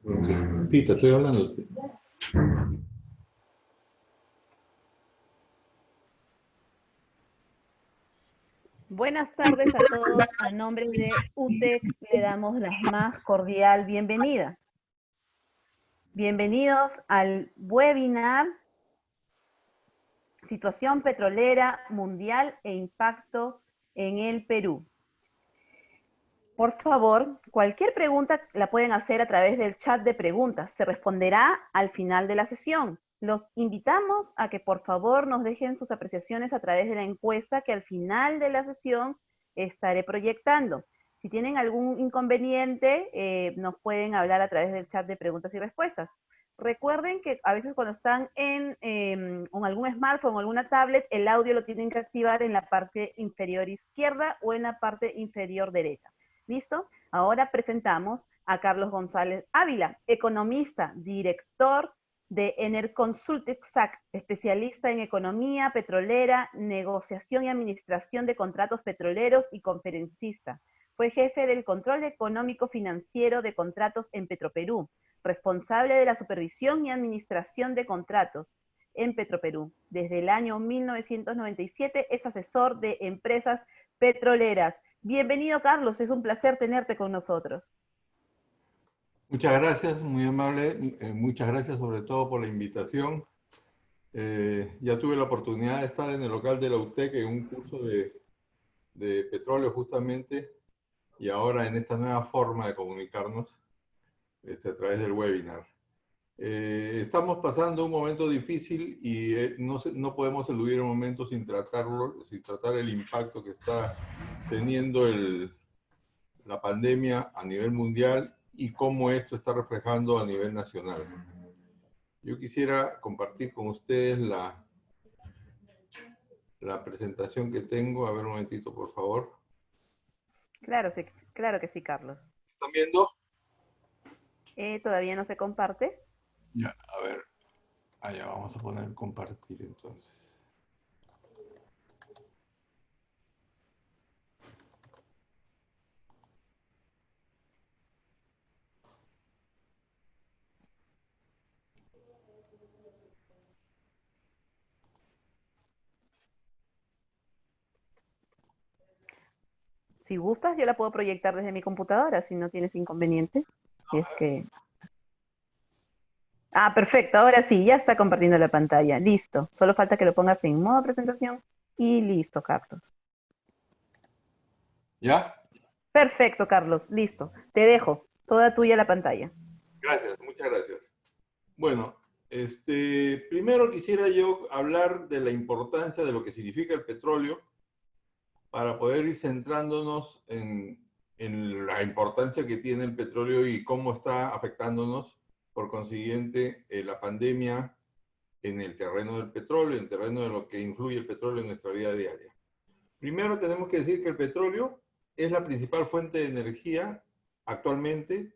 Sí, te estoy hablando. Sí. Buenas tardes a todos. A nombre de UTEC le damos la más cordial bienvenida. Bienvenidos al webinar Situación petrolera mundial e impacto en el Perú. Por favor, cualquier pregunta la pueden hacer a través del chat de preguntas. Se responderá al final de la sesión. Los invitamos a que por favor nos dejen sus apreciaciones a través de la encuesta que al final de la sesión estaré proyectando. Si tienen algún inconveniente, nos pueden hablar a través del chat de preguntas y respuestas. Recuerden que a veces cuando están con algún smartphone o alguna tablet, el audio lo tienen que activar en la parte inferior izquierda o en la parte inferior derecha. ¿Listo? Ahora presentamos a Carlos González Ávila, economista, director de Enerconsulting SAC, especialista en economía petrolera, negociación y administración de contratos petroleros y conferencista. Fue jefe del control económico financiero de contratos en Petroperú, responsable de la supervisión y administración de contratos en Petroperú. Desde el año 1997 es asesor de empresas petroleras. Bienvenido, Carlos, es un placer tenerte con nosotros. Muchas gracias, muy amable. Muchas gracias sobre todo por la invitación. Ya tuve la oportunidad de estar en el local de la UTEC en un curso de petróleo justamente, y ahora en esta nueva forma de comunicarnos a través del webinar. Estamos pasando un momento difícil y no podemos eludir el momento sin tratarlo, sin tratar el impacto que está teniendo la pandemia a nivel mundial y cómo esto está reflejando a nivel nacional. Yo quisiera compartir con ustedes la presentación que tengo. A ver, un momentito, por favor. Claro que sí, Carlos. ¿Están viendo? ¿Todavía no se comparte? Ya, a ver. Allá vamos a poner compartir entonces. Si gustas, yo la puedo proyectar desde mi computadora, si no tienes inconveniente. Si es que... Ah, perfecto, ahora sí, ya está compartiendo la pantalla. Listo. Solo falta que lo pongas en modo presentación y listo, Carlos. ¿Ya? Perfecto, Carlos, listo. Te dejo. Toda tuya la pantalla. Gracias, muchas gracias. Bueno, primero quisiera yo hablar de la importancia de lo que significa el petróleo para poder ir centrándonos en la importancia que tiene el petróleo y cómo está afectándonos, por consiguiente, la pandemia en el terreno del petróleo, en el terreno de lo que influye el petróleo en nuestra vida diaria. Primero tenemos que decir que el petróleo es la principal fuente de energía actualmente.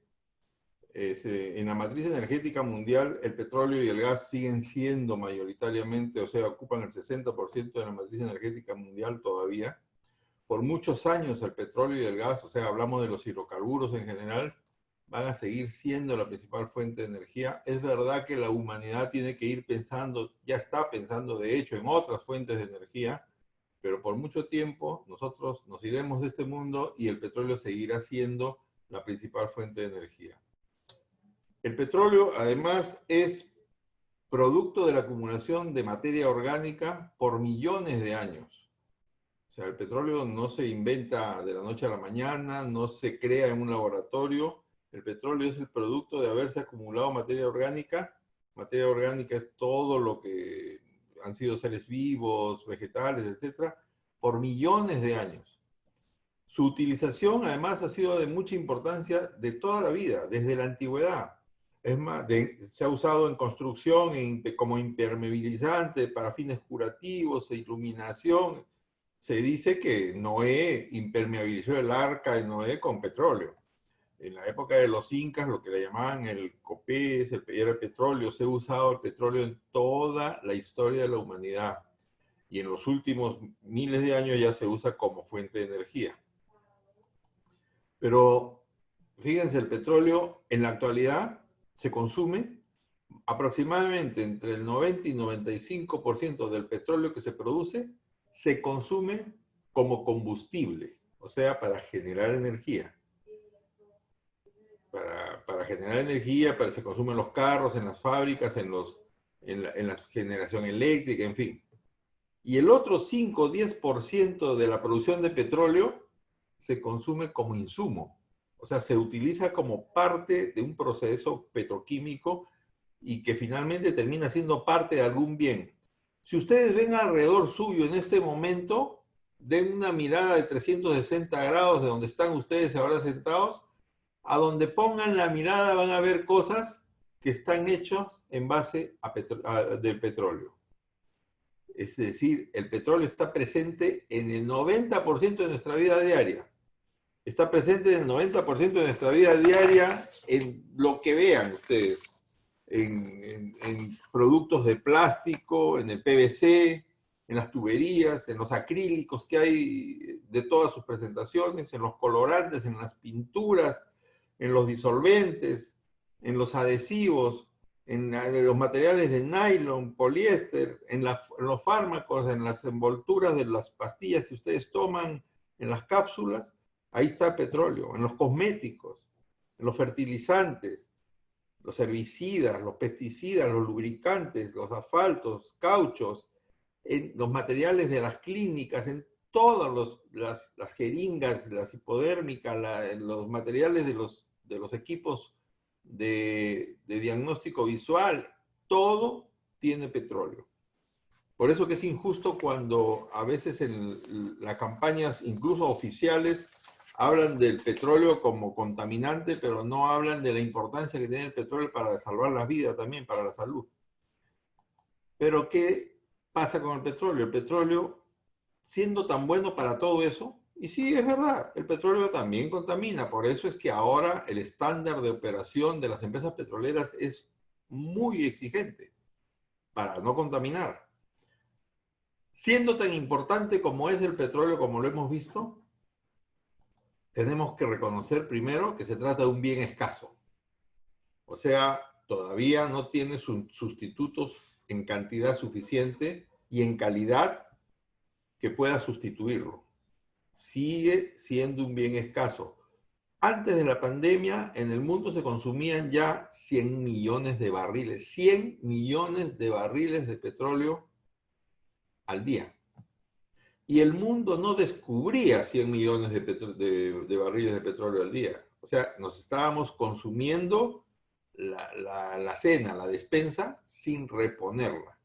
En la matriz energética mundial, el petróleo y el gas siguen siendo mayoritariamente, o sea, ocupan el 60% de la matriz energética mundial todavía. Por muchos años el petróleo y el gas, o sea, hablamos de los hidrocarburos en general, van a seguir siendo la principal fuente de energía. Es verdad que la humanidad tiene que ir pensando, ya está pensando de hecho en otras fuentes de energía, pero por mucho tiempo nosotros nos iremos de este mundo y el petróleo seguirá siendo la principal fuente de energía. El petróleo, además, es producto de la acumulación de materia orgánica por millones de años. O sea, el petróleo no se inventa de la noche a la mañana, no se crea en un laboratorio. El petróleo es el producto de haberse acumulado materia orgánica. Materia orgánica es todo lo que han sido seres vivos, vegetales, etcétera, por millones de años. Su utilización, además, ha sido de mucha importancia de toda la vida, desde la antigüedad. Es más, se ha usado en construcción como impermeabilizante para fines curativos e iluminación. Se dice que Noé impermeabilizó el arca de Noé con petróleo. En la época de los incas, lo que le llamaban el copés, era el petróleo. Se ha usado el petróleo en toda la historia de la humanidad. Y en los últimos miles de años ya se usa como fuente de energía. Pero fíjense, el petróleo en la actualidad se consume aproximadamente entre el 90 y 95% del petróleo que se produce se consume como combustible, o sea, para generar energía. Para generar energía, se consume en los carros, en las fábricas, en la generación eléctrica, en fin. Y el otro 5 o 10% de la producción de petróleo se consume como insumo. O sea, se utiliza como parte de un proceso petroquímico y que finalmente termina siendo parte de algún bien. Si ustedes ven alrededor suyo en este momento, den una mirada de 360 grados de donde están ustedes ahora sentados, a donde pongan la mirada van a ver cosas que están hechas en base del petróleo. Es decir, el petróleo está presente en el 90% de nuestra vida diaria. Está presente en el 90% de nuestra vida diaria en lo que vean ustedes. En productos de plástico, en el PVC, en las tuberías, en los acrílicos que hay de todas sus presentaciones, en los colorantes, en las pinturas, en los disolventes, en los adhesivos, en los materiales de nylon, poliéster, en los fármacos, en las envolturas de las pastillas que ustedes toman, en las cápsulas, ahí está el petróleo, en los cosméticos, en los fertilizantes, los herbicidas, los pesticidas, los lubricantes, los asfaltos, cauchos, en los materiales de las clínicas, en todas las jeringas, las hipodérmicas, los materiales de los equipos de diagnóstico visual, todo tiene petróleo. Por eso que es injusto cuando a veces en las campañas, incluso oficiales, hablan del petróleo como contaminante, pero no hablan de la importancia que tiene el petróleo para salvar las vidas también, para la salud. Pero ¿qué pasa con el petróleo? El petróleo, siendo tan bueno para todo eso, y sí, es verdad, el petróleo también contamina. Por eso es que ahora el estándar de operación de las empresas petroleras es muy exigente para no contaminar. Siendo tan importante como es el petróleo, como lo hemos visto, tenemos que reconocer primero que se trata de un bien escaso. O sea, todavía no tiene sustitutos en cantidad suficiente y en calidad que pueda sustituirlo. Sigue siendo un bien escaso. Antes de la pandemia, en el mundo se consumían ya 100 millones de barriles, 100 millones de barriles de petróleo al día. Y el mundo no descubría 100 millones de barriles de petróleo al día. O sea, nos estábamos consumiendo la cena, la despensa, sin reponerla.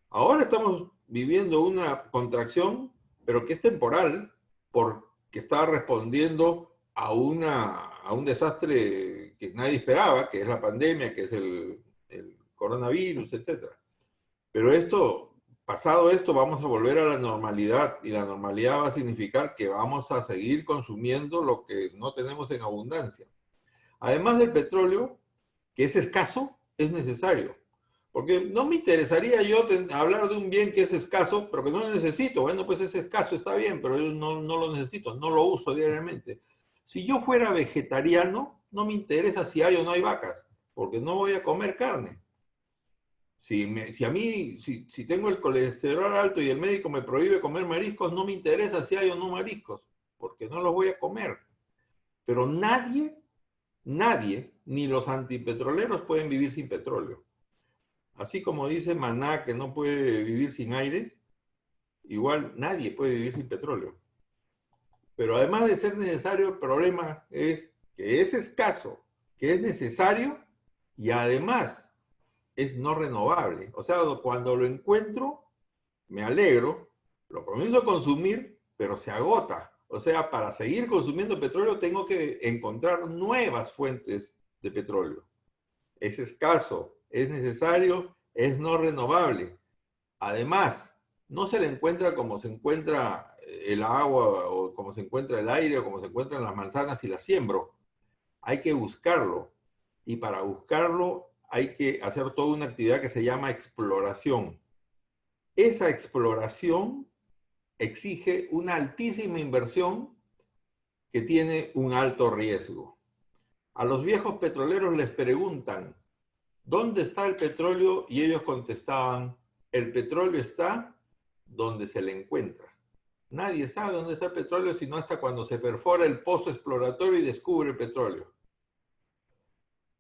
Ahora estamos viviendo una contracción, pero que es temporal, porque está respondiendo a un desastre que nadie esperaba, que es la pandemia, que es el coronavirus, etc. Pero pasado esto, vamos a volver a la normalidad, y la normalidad va a significar que vamos a seguir consumiendo lo que no tenemos en abundancia. Además del petróleo, que es escaso, es necesario. Porque no me interesaría yo hablar de un bien que es escaso, pero que no lo necesito. Bueno, pues es escaso, está bien, pero yo no lo necesito, no lo uso diariamente. Si yo fuera vegetariano, no me interesa si hay o no hay vacas, porque no voy a comer carne. Si tengo el colesterol alto y el médico me prohíbe comer mariscos, no me interesa si hay o no mariscos, porque no los voy a comer. Pero nadie, ni los antipetroleros pueden vivir sin petróleo. Así como dice Maná que no puede vivir sin aire, igual nadie puede vivir sin petróleo. Pero además de ser necesario, el problema es que es escaso, que es necesario y además es no renovable. O sea, cuando lo encuentro, me alegro, lo comienzo a consumir, pero se agota. O sea, para seguir consumiendo petróleo tengo que encontrar nuevas fuentes de petróleo. Es escaso, es necesario, es no renovable. Además, no se le encuentra como se encuentra el agua, o como se encuentra el aire, o como se encuentran las manzanas y las siembro. Hay que buscarlo. Y para buscarlo hay que hacer toda una actividad que se llama exploración. Esa exploración exige una altísima inversión que tiene un alto riesgo. A los viejos petroleros les preguntan, ¿dónde está el petróleo? Y ellos contestaban, el petróleo está donde se le encuentra. Nadie sabe dónde está el petróleo sino hasta cuando se perfora el pozo exploratorio y descubre el petróleo.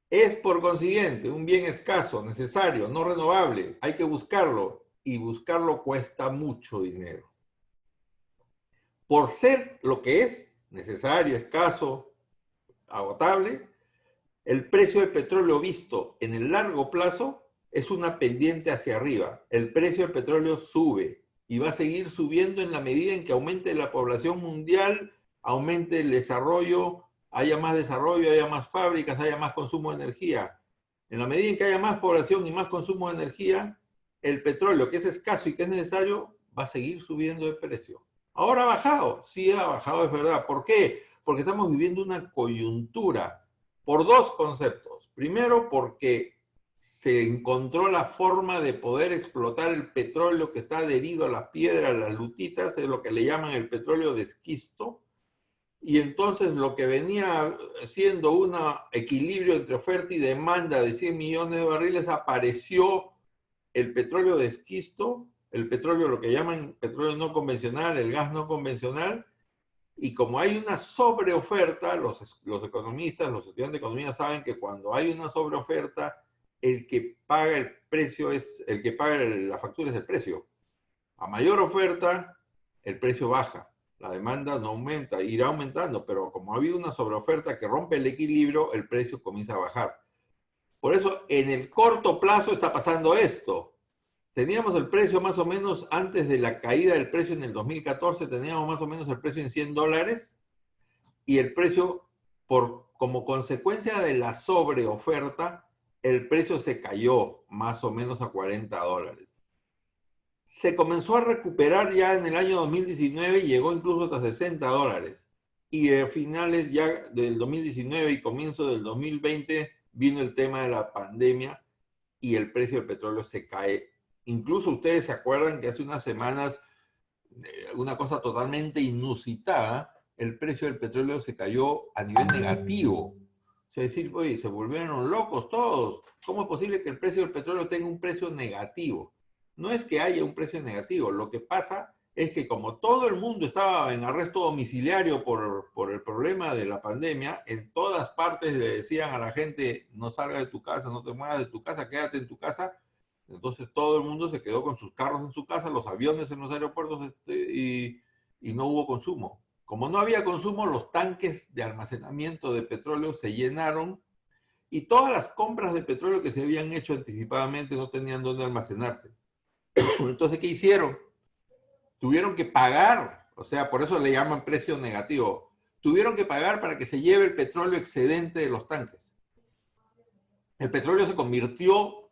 Es por consiguiente un bien escaso, necesario, no renovable. Hay que buscarlo y buscarlo cuesta mucho dinero. Por ser lo que es, necesario, escaso, agotable, el precio del petróleo visto en el largo plazo es una pendiente hacia arriba. El precio del petróleo sube y va a seguir subiendo en la medida en que aumente la población mundial, aumente el desarrollo, haya más fábricas, haya más consumo de energía. En la medida en que haya más población y más consumo de energía, el petróleo, que es escaso y que es necesario, va a seguir subiendo de precio. Ahora ha bajado, sí ha bajado, es verdad. ¿Por qué? Porque estamos viviendo una coyuntura por dos conceptos. Primero, porque se encontró la forma de poder explotar el petróleo que está adherido a la piedra, a las lutitas, es lo que le llaman el petróleo de esquisto. Y entonces lo que venía siendo un equilibrio entre oferta y demanda de 100 millones de barriles, apareció el petróleo de esquisto, el petróleo, lo que llaman petróleo no convencional, el gas no convencional, y como hay una sobreoferta, los economistas, los estudiantes de economía saben que cuando hay una sobreoferta, el que paga el precio es, el que paga la factura es el precio. A mayor oferta, el precio baja. La demanda no aumenta, irá aumentando, pero como ha habido una sobreoferta que rompe el equilibrio, el precio comienza a bajar. Por eso, en el corto plazo está pasando esto. Teníamos el precio más o menos, antes de la caída del precio en el 2014, teníamos más o menos el precio en $100 y el precio, como consecuencia de la sobreoferta, el precio se cayó más o menos a $40. Se comenzó a recuperar ya en el año 2019 y llegó incluso hasta $60. Y a finales ya del 2019 y comienzo del 2020 vino el tema de la pandemia y el precio del petróleo se cae. Incluso ustedes se acuerdan que hace unas semanas, una cosa totalmente inusitada, el precio del petróleo se cayó a nivel negativo. O sea, decir, oye, se volvieron locos todos. ¿Cómo es posible que el precio del petróleo tenga un precio negativo? No es que haya un precio negativo, lo que pasa es que como todo el mundo estaba en arresto domiciliario por el problema de la pandemia, en todas partes le decían a la gente, no salga de tu casa, no te muevas de tu casa, quédate en tu casa. Entonces todo el mundo se quedó con sus carros en su casa, los aviones en los aeropuertos y no hubo consumo. Como no había consumo, los tanques de almacenamiento de petróleo se llenaron y todas las compras de petróleo que se habían hecho anticipadamente no tenían dónde almacenarse. Entonces, ¿qué hicieron? Tuvieron que pagar, o sea, por eso le llaman precio negativo. Tuvieron que pagar para que se lleve el petróleo excedente de los tanques. El petróleo se convirtió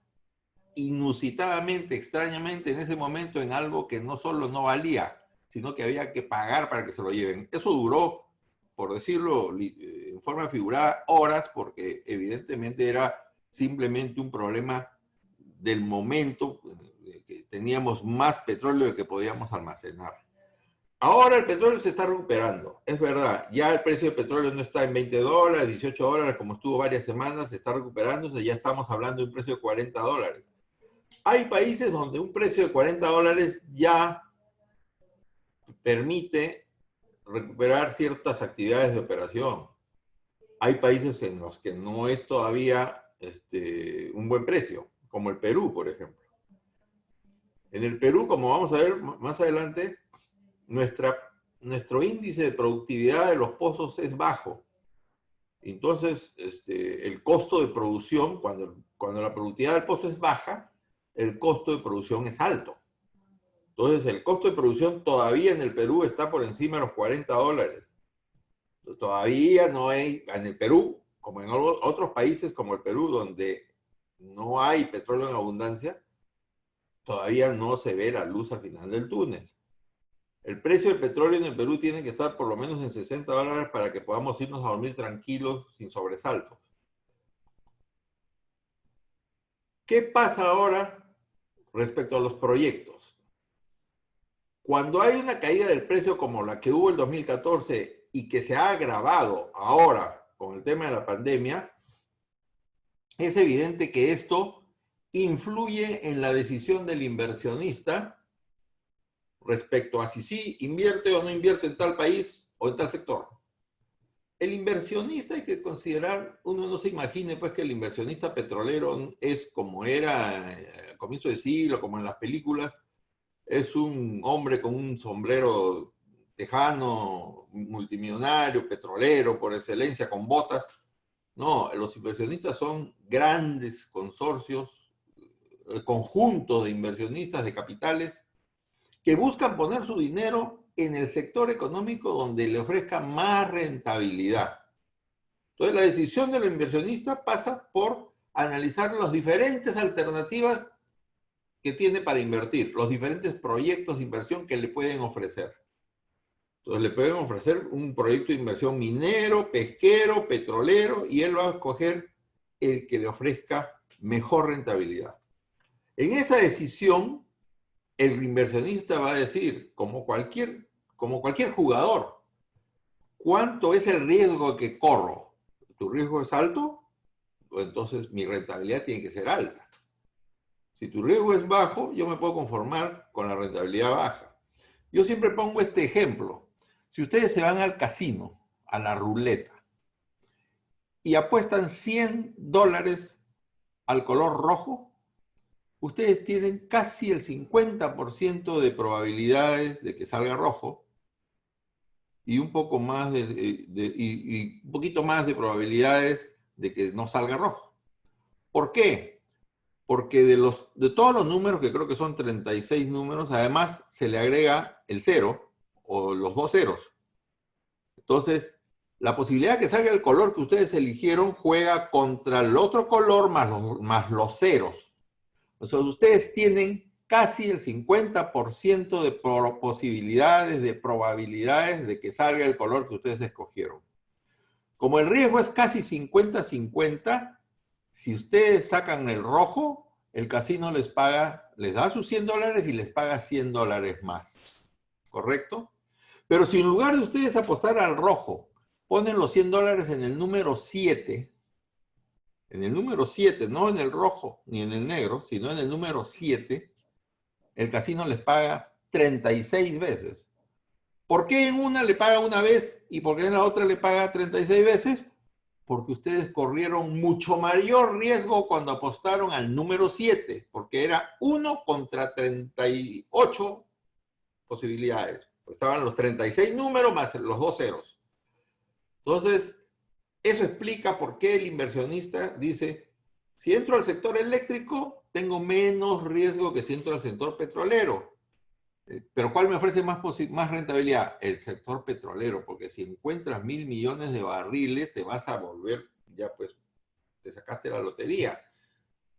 inusitadamente, extrañamente, en ese momento en algo que no solo no valía, sino que había que pagar para que se lo lleven. Eso duró, por decirlo en forma figurada, horas, porque evidentemente era simplemente un problema del momento, que teníamos más petróleo del que podíamos almacenar. Ahora el petróleo se está recuperando, es verdad, ya el precio del petróleo no está en $20, $18, como estuvo varias semanas, se está recuperándose, ya estamos hablando de un precio de $40. Hay países donde un precio de $40 ya permite recuperar ciertas actividades de operación. Hay países en los que no es todavía un buen precio, como el Perú, por ejemplo. En el Perú, como vamos a ver más adelante, nuestro índice de productividad de los pozos es bajo. Entonces, el costo de producción, cuando la productividad del pozo es baja, el costo de producción es alto. Entonces, el costo de producción todavía en el Perú está por encima de los $40. Todavía no hay, en el Perú, como en otros países como el Perú, donde no hay petróleo en abundancia, todavía no se ve la luz al final del túnel. El precio del petróleo en el Perú tiene que estar por lo menos en $60 para que podamos irnos a dormir tranquilos, sin sobresaltos. ¿Qué pasa ahora respecto a los proyectos? Cuando hay una caída del precio como la que hubo en 2014 y que se ha agravado ahora con el tema de la pandemia, es evidente que esto influye en la decisión del inversionista respecto a si sí invierte o no invierte en tal país o en tal sector. El inversionista, hay que considerar, uno no se imagine pues que el inversionista petrolero es como era a comienzo de siglo, como en las películas, es un hombre con un sombrero tejano, multimillonario, petrolero por excelencia, con botas. No, los inversionistas son grandes consorcios, conjuntos de inversionistas de capitales que buscan poner su dinero en el sector económico donde le ofrezca más rentabilidad. Entonces, la decisión del inversionista pasa por analizar las diferentes alternativas que tiene para invertir, los diferentes proyectos de inversión que le pueden ofrecer. Entonces, le pueden ofrecer un proyecto de inversión minero, pesquero, petrolero, y él va a escoger el que le ofrezca mejor rentabilidad. En esa decisión, el inversionista va a decir, como cualquier jugador, ¿cuánto es el riesgo que corro? ¿Tu riesgo es alto? Entonces mi rentabilidad tiene que ser alta. Si tu riesgo es bajo, yo me puedo conformar con la rentabilidad baja. Yo siempre pongo este ejemplo. Si ustedes se van al casino, a la ruleta, y apuestan $100 al color rojo, ustedes tienen casi el 50% de probabilidades de que salga rojo y un poco más y un poquito más de probabilidades de que no salga rojo. ¿Por qué? Porque de todos los números, que creo que son 36 números, además se le agrega el 0 o los 2 ceros. Entonces, la posibilidad de que salga el color que ustedes eligieron juega contra el otro color más los ceros. O sea, ustedes tienen casi el 50% de posibilidades, de probabilidades de que salga el color que ustedes escogieron. Como el riesgo es casi 50-50, si ustedes sacan el rojo, el casino les da sus $100 y les paga $100 más. ¿Correcto? Pero si en lugar de ustedes apostar al rojo, ponen los $100 en el número 7, no en el rojo ni en el negro, sino en el número 7, el casino les paga 36 veces. ¿Por qué en una le paga una vez y por qué en la otra le paga 36 veces? Porque ustedes corrieron mucho mayor riesgo cuando apostaron al número 7, porque era 1 contra 38 posibilidades. Estaban los 36 números más los 2 ceros. Entonces, eso explica por qué el inversionista dice, si entro al sector eléctrico, tengo menos riesgo que si entro al sector petrolero. Pero ¿cuál me ofrece más rentabilidad? El sector petrolero, porque si encuentras 1.000 millones de barriles, te vas a volver, ya pues, te sacaste la lotería.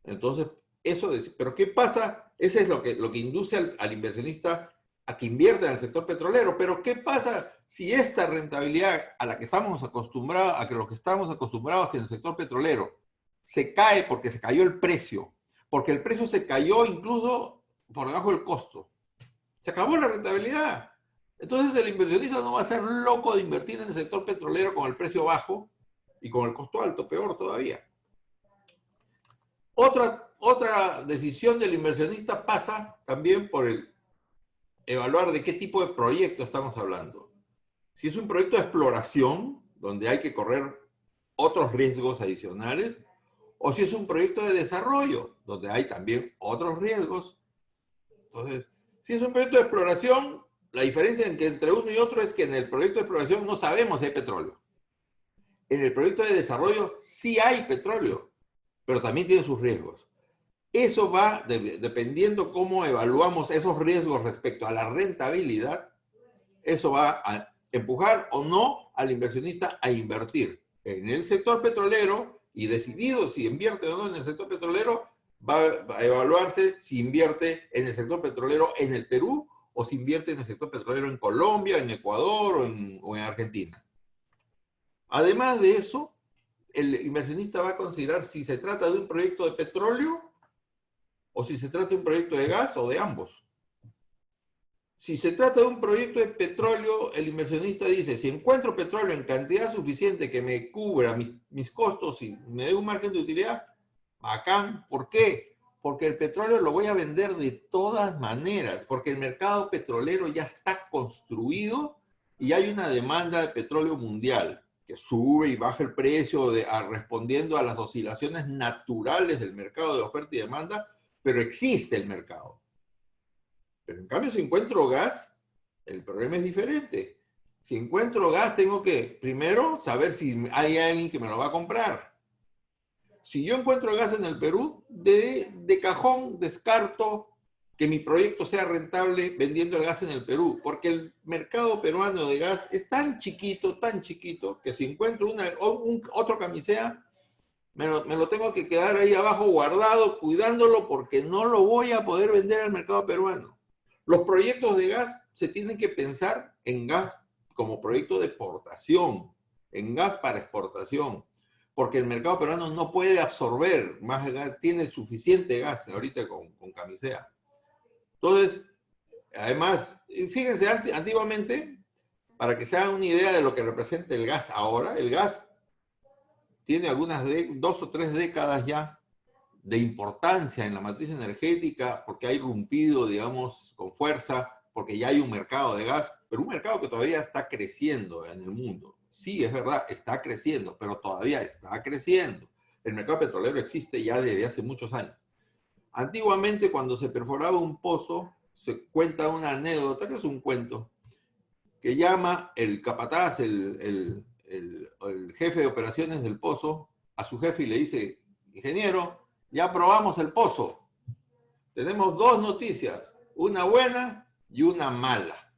Entonces, pero ¿qué pasa? Ese es lo que induce al inversionista a que invierta en el sector petrolero. Pero ¿qué pasa si esta rentabilidad a la que estamos acostumbrados, que en el sector petrolero, se cae porque se cayó el precio? Porque el precio se cayó incluso por debajo del costo. Se acabó la rentabilidad. Entonces el inversionista no va a ser loco de invertir en el sector petrolero con el precio bajo y con el costo alto, peor todavía. Otra decisión del inversionista pasa también por evaluar de qué tipo de proyecto estamos hablando. Si es un proyecto de exploración, donde hay que correr otros riesgos adicionales, o si es un proyecto de desarrollo, donde hay también otros riesgos. Entonces, si es un proyecto de exploración, la diferencia entre uno y otro es que en el proyecto de exploración no sabemos si hay petróleo. En el proyecto de desarrollo sí hay petróleo, pero también tiene sus riesgos. Eso va, dependiendo cómo evaluamos esos riesgos respecto a la rentabilidad, eso va a empujar o no al inversionista a invertir en el sector petrolero, y decidido si invierte o no en el sector petrolero, va a evaluarse si invierte en el sector petrolero en el Perú o si invierte en el sector petrolero en Colombia, en Ecuador o en Argentina. Además de eso, el inversionista va a considerar si se trata de un proyecto de petróleo o si se trata de un proyecto de gas o de ambos. Si se trata de un proyecto de petróleo, el inversionista dice, si encuentro petróleo en cantidad suficiente que me cubra mis costos y me dé un margen de utilidad, bacán. ¿Por qué? Porque el petróleo lo voy a vender de todas maneras, porque el mercado petrolero ya está construido y hay una demanda de petróleo mundial que sube y baja el precio respondiendo a las oscilaciones naturales del mercado de oferta y demanda, pero existe el mercado. Pero en cambio, si encuentro gas, el problema es diferente. Si encuentro gas, tengo que primero saber si hay alguien que me lo va a comprar. Si yo encuentro gas en el Perú, de cajón descarto que mi proyecto sea rentable vendiendo el gas en el Perú, porque el mercado peruano de gas es tan chiquito, que si encuentro otro camisea, me lo tengo que quedar ahí abajo guardado, cuidándolo, porque no lo voy a poder vender al mercado peruano. Los proyectos de gas se tienen que pensar en gas como proyecto de exportación, en gas para exportación, porque el mercado peruano no puede absorber más gas, tiene suficiente gas ahorita con camisea. Entonces, además, fíjense, antiguamente, para que se hagan una idea de lo que representa el gas ahora, el gas tiene algunas 2 o 3 décadas ya de importancia en la matriz energética, porque ha irrumpido, digamos, con fuerza, porque ya hay un mercado de gas, pero un mercado que todavía está creciendo en el mundo. Sí, es verdad, está creciendo, pero todavía está creciendo. El mercado petrolero existe ya desde hace muchos años. Antiguamente, cuando se perforaba un pozo, se cuenta una anécdota, que es un cuento, que llama el capataz, el jefe de operaciones del pozo, a su jefe y le dice, ingeniero, ya probamos el pozo. Tenemos 2 noticias, una buena y una mala.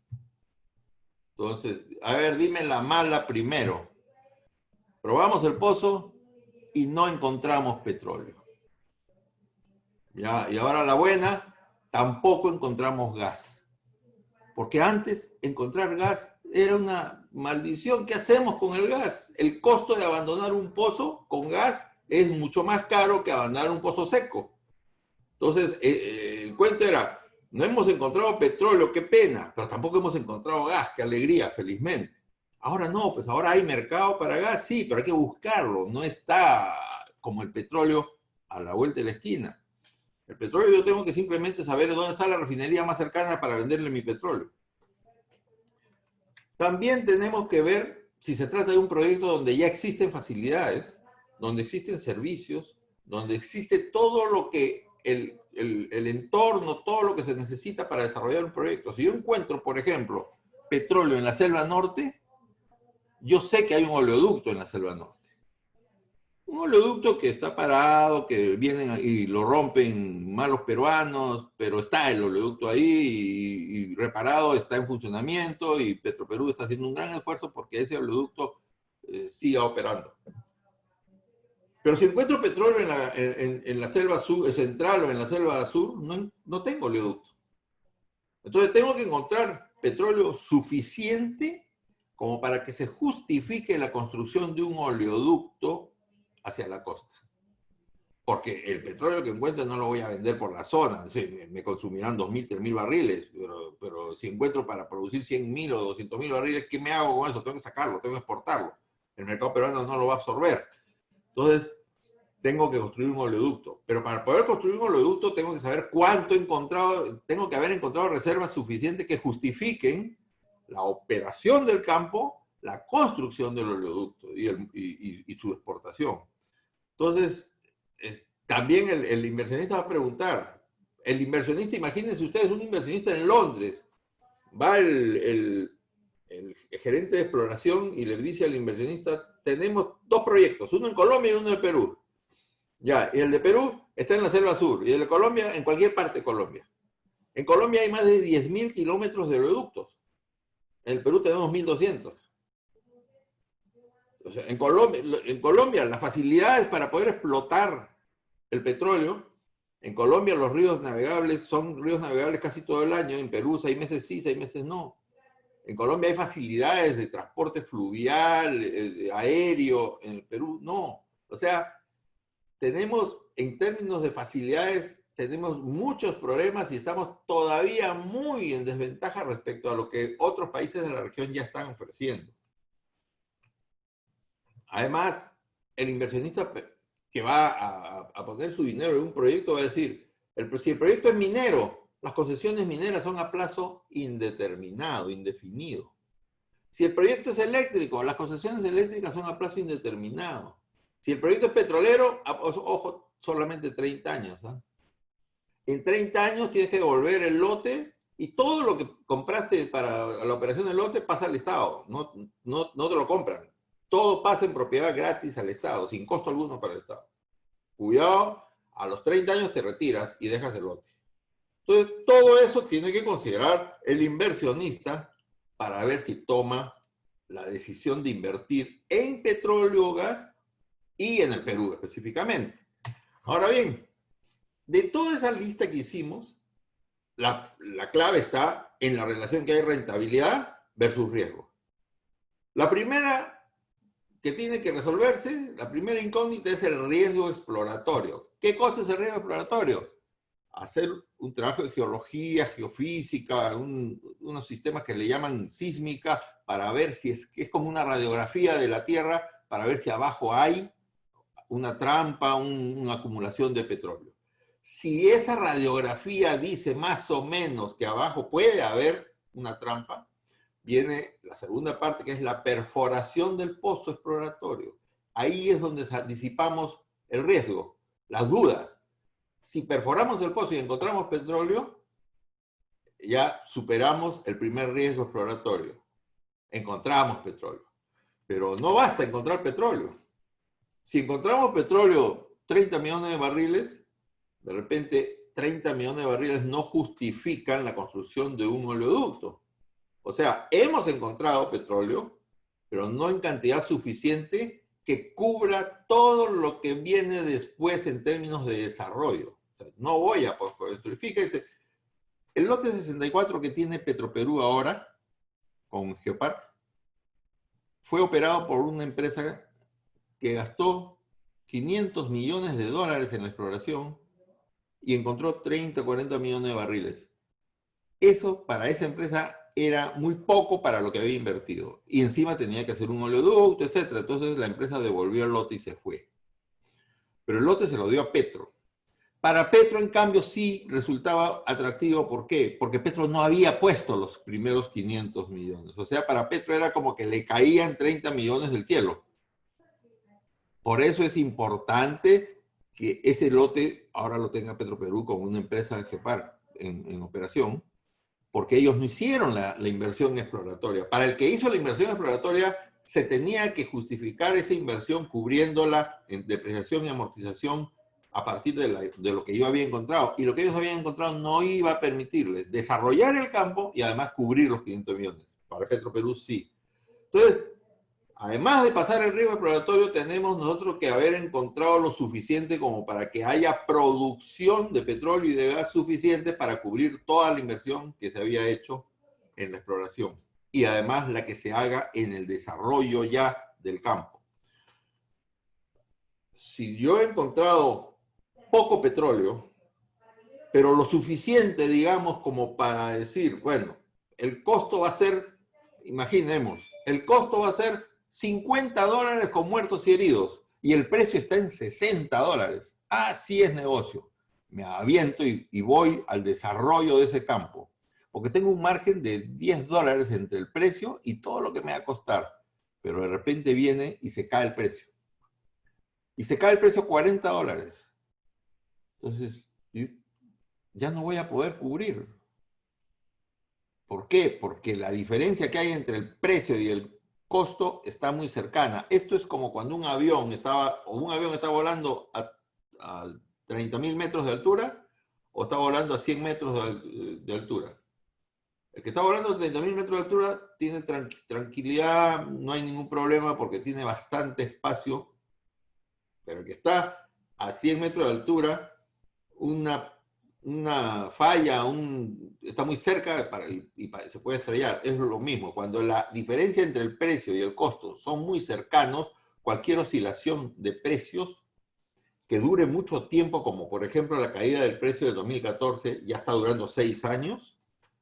Entonces, a ver, dime la mala primero. Probamos el pozo y no encontramos petróleo. Ya, y ahora la buena, tampoco encontramos gas. Porque antes encontrar gas era una maldición. ¿Qué hacemos con el gas? El costo de abandonar un pozo con gas es mucho más caro que abandonar un pozo seco. Entonces, el cuento era, no hemos encontrado petróleo, qué pena, pero tampoco hemos encontrado gas, qué alegría, felizmente. Ahora no, pues ahora hay mercado para gas, sí, pero hay que buscarlo. No está como el petróleo a la vuelta de la esquina. El petróleo yo tengo que simplemente saber dónde está la refinería más cercana para venderle mi petróleo. También tenemos que ver si se trata de un proyecto donde ya existen facilidades, donde existen servicios, donde existe todo lo que el entorno, todo lo que se necesita para desarrollar un proyecto. Si yo encuentro, por ejemplo, petróleo en la selva norte, yo sé que hay un oleoducto en la selva norte. Un oleoducto que está parado, que vienen y lo rompen malos peruanos, pero está el oleoducto ahí y reparado, está en funcionamiento y Petroperú está haciendo un gran esfuerzo porque ese oleoducto siga operando. Pero si encuentro petróleo en la selva sur, central o en la selva sur, no tengo oleoducto. Entonces tengo que encontrar petróleo suficiente como para que se justifique la construcción de un oleoducto hacia la costa. Porque el petróleo que encuentro no lo voy a vender por la zona. Sí, me consumirán 2.000, 3.000 barriles, pero si encuentro para producir 100.000 o 200.000 barriles, ¿qué me hago con eso? Tengo que sacarlo, tengo que exportarlo. El mercado peruano no lo va a absorber. Entonces, tengo que construir un oleoducto. Pero para poder construir un oleoducto tengo que saber cuánto he encontrado, tengo que haber encontrado reservas suficientes que justifiquen la operación del campo, la construcción del oleoducto y su exportación. Entonces, también el inversionista va a preguntar. El inversionista, imagínense ustedes, un inversionista en Londres, va el gerente de exploración y le dice al inversionista, tenemos 2 proyectos, uno en Colombia y uno en Perú. Ya, y el de Perú está en la selva sur, y el de Colombia en cualquier parte de Colombia. En Colombia hay más de 10.000 kilómetros de oleoductos. En el Perú tenemos 1.200. O sea, en Colombia las facilidades para poder explotar el petróleo, en Colombia los ríos navegables son ríos navegables casi todo el año, en Perú 6 meses sí, 6 meses no. En Colombia hay facilidades de transporte fluvial, aéreo, en el Perú no. O sea, tenemos en términos de facilidades tenemos muchos problemas y estamos todavía muy en desventaja respecto a lo que otros países de la región ya están ofreciendo. Además, el inversionista que va a poner su dinero en un proyecto va a decir, si el proyecto es minero, las concesiones mineras son a plazo indeterminado, indefinido. Si el proyecto es eléctrico, las concesiones eléctricas son a plazo indeterminado. Si el proyecto es petrolero, ojo, solamente 30 años. ¿eh? En 30 años tienes que devolver el lote y todo lo que compraste para la operación del lote pasa al Estado. No te lo compran. Todo pasa en propiedad gratis al Estado, sin costo alguno para el Estado. Cuidado, a los 30 años te retiras y dejas el lote. Entonces, todo eso tiene que considerar el inversionista para ver si toma la decisión de invertir en petróleo o gas y en el Perú específicamente. Ahora bien, de toda esa lista que hicimos, la clave está en la relación que hay rentabilidad versus riesgo. La primera que tiene que resolverse, la primera incógnita es el riesgo exploratorio. ¿Qué cosa es el riesgo exploratorio? Hacer un trabajo de geología, geofísica, unos sistemas que le llaman sísmica, para ver si es como una radiografía de la Tierra, para ver si abajo hay una trampa, una acumulación de petróleo. Si esa radiografía dice más o menos que abajo puede haber una trampa, viene la segunda parte, que es la perforación del pozo exploratorio. Ahí es donde disipamos el riesgo, las dudas. Si perforamos el pozo y encontramos petróleo, ya superamos el primer riesgo exploratorio. Encontramos petróleo. Pero no basta encontrar petróleo. Si encontramos petróleo, 30 millones de barriles, de repente 30 millones de barriles no justifican la construcción de un oleoducto. O sea, hemos encontrado petróleo, pero no en cantidad suficiente que cubra todo lo que viene después en términos de desarrollo. O sea, no voy a construir. Fíjense, el lote 64 que tiene Petroperú ahora, con Geopark, fue operado por una empresa que gastó 500 millones de dólares en la exploración y encontró 30, 40 millones de barriles. Eso para esa empresa era muy poco para lo que había invertido. Y encima tenía que hacer un oleoducto, etc. Entonces la empresa devolvió el lote y se fue. Pero el lote se lo dio a Petro. Para Petro, en cambio, sí resultaba atractivo. ¿Por qué? Porque Petro no había puesto los primeros 500 millones. O sea, para Petro era como que le caían 30 millones del cielo. Por eso es importante que ese lote ahora lo tenga Petroperú con una empresa de Geopark en operación, porque ellos no hicieron la inversión exploratoria. Para el que hizo la inversión exploratoria, se tenía que justificar esa inversión cubriéndola en depreciación y amortización a partir de lo que yo había encontrado. Y lo que ellos habían encontrado no iba a permitirles desarrollar el campo y además cubrir los 500 millones. Para Petroperú sí. Entonces, además de pasar el riesgo exploratorio, tenemos nosotros que haber encontrado lo suficiente como para que haya producción de petróleo y de gas suficiente para cubrir toda la inversión que se había hecho en la exploración. Y además la que se haga en el desarrollo ya del campo. Si yo he encontrado poco petróleo, pero lo suficiente, digamos, como para decir, bueno, el costo va a ser, imaginemos, el costo va a ser $50 con muertos y heridos y el precio está en $60. Así es negocio. Me aviento y voy al desarrollo de ese campo. Porque tengo un margen de $10 entre el precio y todo lo que me va a costar. Pero de repente viene y se cae el precio. Y se cae el precio a $40. Entonces, ya no voy a poder cubrir. ¿Por qué? Porque la diferencia que hay entre el precio y el costo está muy cercana. Esto es como cuando un avión estaba volando a 30.000 metros de altura o está volando a 100 metros de altura. El que está volando a 30.000 metros de altura tiene tranquilidad, no hay ningún problema porque tiene bastante espacio, pero el que está a 100 metros de altura, una falla, está muy cerca y se puede estrellar. Es lo mismo. Cuando la diferencia entre el precio y el costo son muy cercanos, cualquier oscilación de precios que dure mucho tiempo, como por ejemplo la caída del precio del 2014, ya está durando 6 años.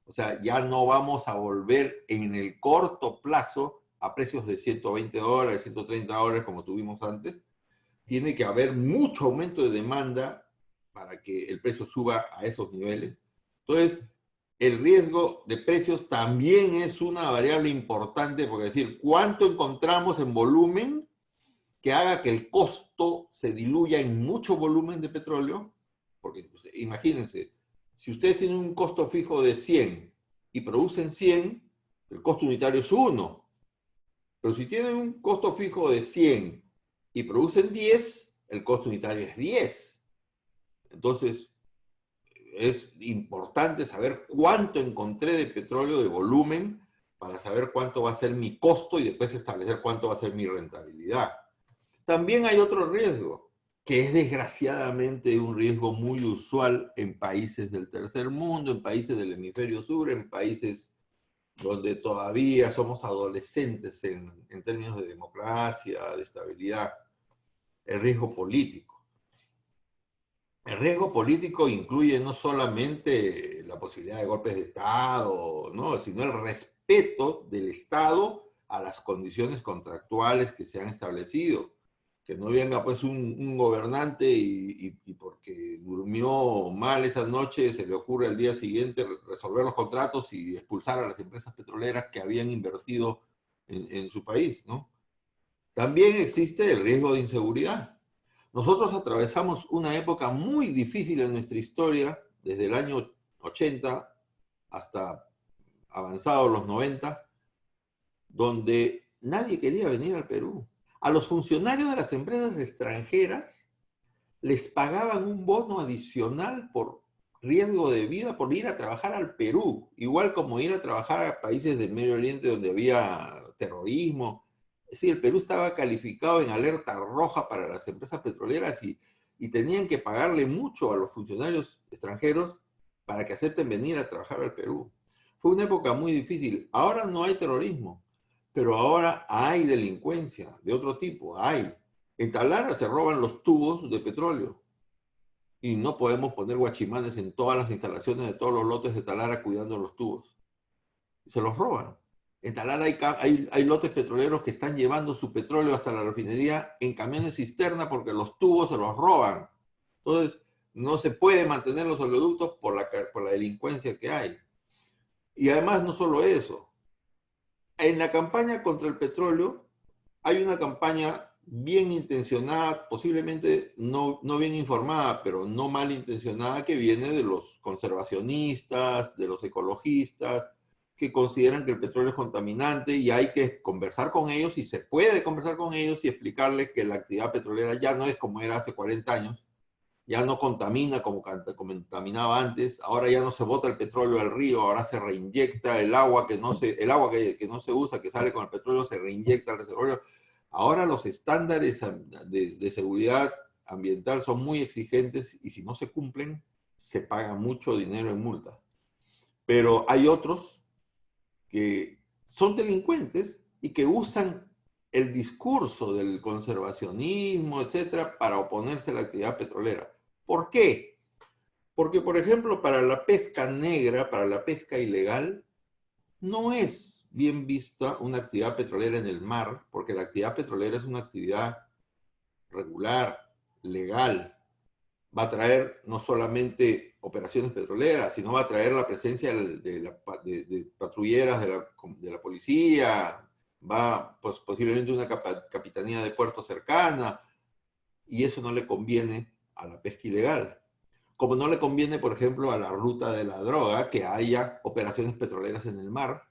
O sea, ya no vamos a volver en el corto plazo a precios de $120, $130 como tuvimos antes. Tiene que haber mucho aumento de demanda para que el precio suba a esos niveles. Entonces, el riesgo de precios también es una variable importante, porque es decir, ¿cuánto encontramos en volumen que haga que el costo se diluya en mucho volumen de petróleo? Porque pues, imagínense, si ustedes tienen un costo fijo de 100 y producen 100, el costo unitario es 1. Pero si tienen un costo fijo de 100 y producen 10, el costo unitario es 10. Entonces, es importante saber cuánto encontré de petróleo de volumen para saber cuánto va a ser mi costo y después establecer cuánto va a ser mi rentabilidad. También hay otro riesgo, que es desgraciadamente un riesgo muy usual en países del tercer mundo, en países del hemisferio sur, en países donde todavía somos adolescentes en términos de democracia, de estabilidad, el riesgo político. El riesgo político incluye no solamente la posibilidad de golpes de Estado, ¿no?, sino el respeto del Estado a las condiciones contractuales que se han establecido. Que no venga pues un gobernante y porque durmió mal esa noche se le ocurre al día siguiente resolver los contratos y expulsar a las empresas petroleras que habían invertido en su país, ¿no? También existe el riesgo de inseguridad. Nosotros atravesamos una época muy difícil en nuestra historia, desde el año 80 hasta avanzados los 90, donde nadie quería venir al Perú. A los funcionarios de las empresas extranjeras les pagaban un bono adicional por riesgo de vida por ir a trabajar al Perú, igual como ir a trabajar a países del Medio Oriente donde había terrorismo. Es decir, el Perú estaba calificado en alerta roja para las empresas petroleras y tenían que pagarle mucho a los funcionarios extranjeros para que acepten venir a trabajar al Perú. Fue una época muy difícil. Ahora no hay terrorismo, pero ahora hay delincuencia de otro tipo, hay. En Talara se roban los tubos de petróleo y no podemos poner guachimanes en todas las instalaciones de todos los lotes de Talara cuidando los tubos. Se los roban. En Talara hay lotes petroleros que están llevando su petróleo hasta la refinería en camiones cisterna porque los tubos se los roban. Entonces, no se puede mantener los oleoductos por la delincuencia que hay. Y además, no solo eso. En la campaña contra el petróleo hay una campaña bien intencionada, posiblemente no bien informada, pero no mal intencionada, que viene de los conservacionistas, de los ecologistas, que consideran que el petróleo es contaminante y hay que conversar con ellos, y se puede conversar con ellos y explicarles que la actividad petrolera ya no es como era hace 40 años, ya no contamina como contaminaba antes, ahora ya no se bota el petróleo al río, ahora se reinyecta el agua que no se usa, que sale con el petróleo, se reinyecta al reservorio. Ahora los estándares de seguridad ambiental son muy exigentes y si no se cumplen, se paga mucho dinero en multas. Pero hay otros que son delincuentes y que usan el discurso del conservacionismo, etcétera, para oponerse a la actividad petrolera. ¿Por qué? Porque, por ejemplo, para la pesca negra, para la pesca ilegal, no es bien vista una actividad petrolera en el mar, porque la actividad petrolera es una actividad regular, legal. Va a traer no solamente operaciones petroleras, sino va a traer la presencia de patrulleras de la policía, va pues, posiblemente una capitanía de puerto cercana, y eso no le conviene a la pesca ilegal. Como no le conviene, por ejemplo, a la ruta de la droga que haya operaciones petroleras en el mar,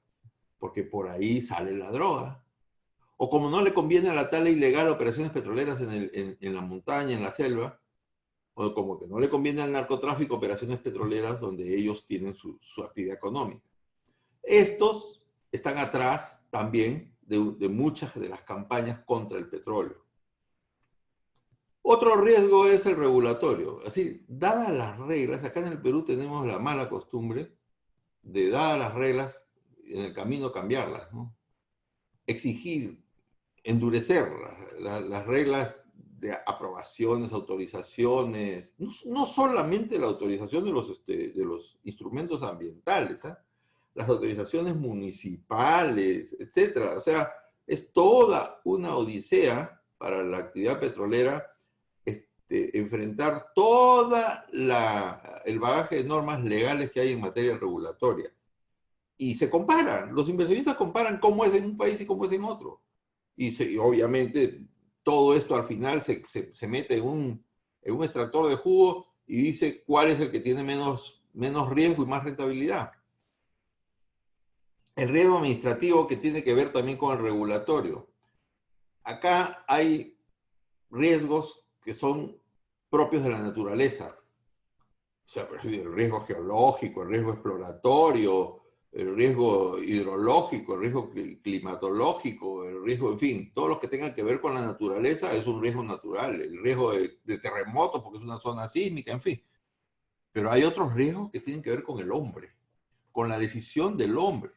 porque por ahí sale la droga. O como no le conviene a la tala ilegal operaciones petroleras en la montaña, en la selva, o como que no le conviene al narcotráfico operaciones petroleras donde ellos tienen su actividad económica. Estos están atrás también de muchas de las campañas contra el petróleo. Otro riesgo es el regulatorio. Es decir, dadas las reglas, acá en el Perú tenemos la mala costumbre de, dadas las reglas, en el camino cambiarlas, ¿no? Exigir, endurecer las reglas de aprobaciones, autorizaciones, no solamente la autorización de los instrumentos ambientales, ¿eh? Las autorizaciones municipales, etcétera. O sea, es toda una odisea para la actividad petrolera enfrentar toda el bagaje de normas legales que hay en materia regulatoria. Y se comparan, los inversionistas comparan cómo es en un país y cómo es en otro. Y obviamente todo esto al final se mete en un extractor de jugo y dice cuál es el que tiene menos riesgo y más rentabilidad. El riesgo administrativo que tiene que ver también con el regulatorio. Acá hay riesgos que son propios de la naturaleza. O sea, el riesgo geológico, el riesgo exploratorio, el riesgo hidrológico, el riesgo climatológico, el riesgo, en fin, todos los que tengan que ver con la naturaleza es un riesgo natural, el riesgo de terremotos porque es una zona sísmica, en fin. Pero hay otros riesgos que tienen que ver con el hombre, con la decisión del hombre.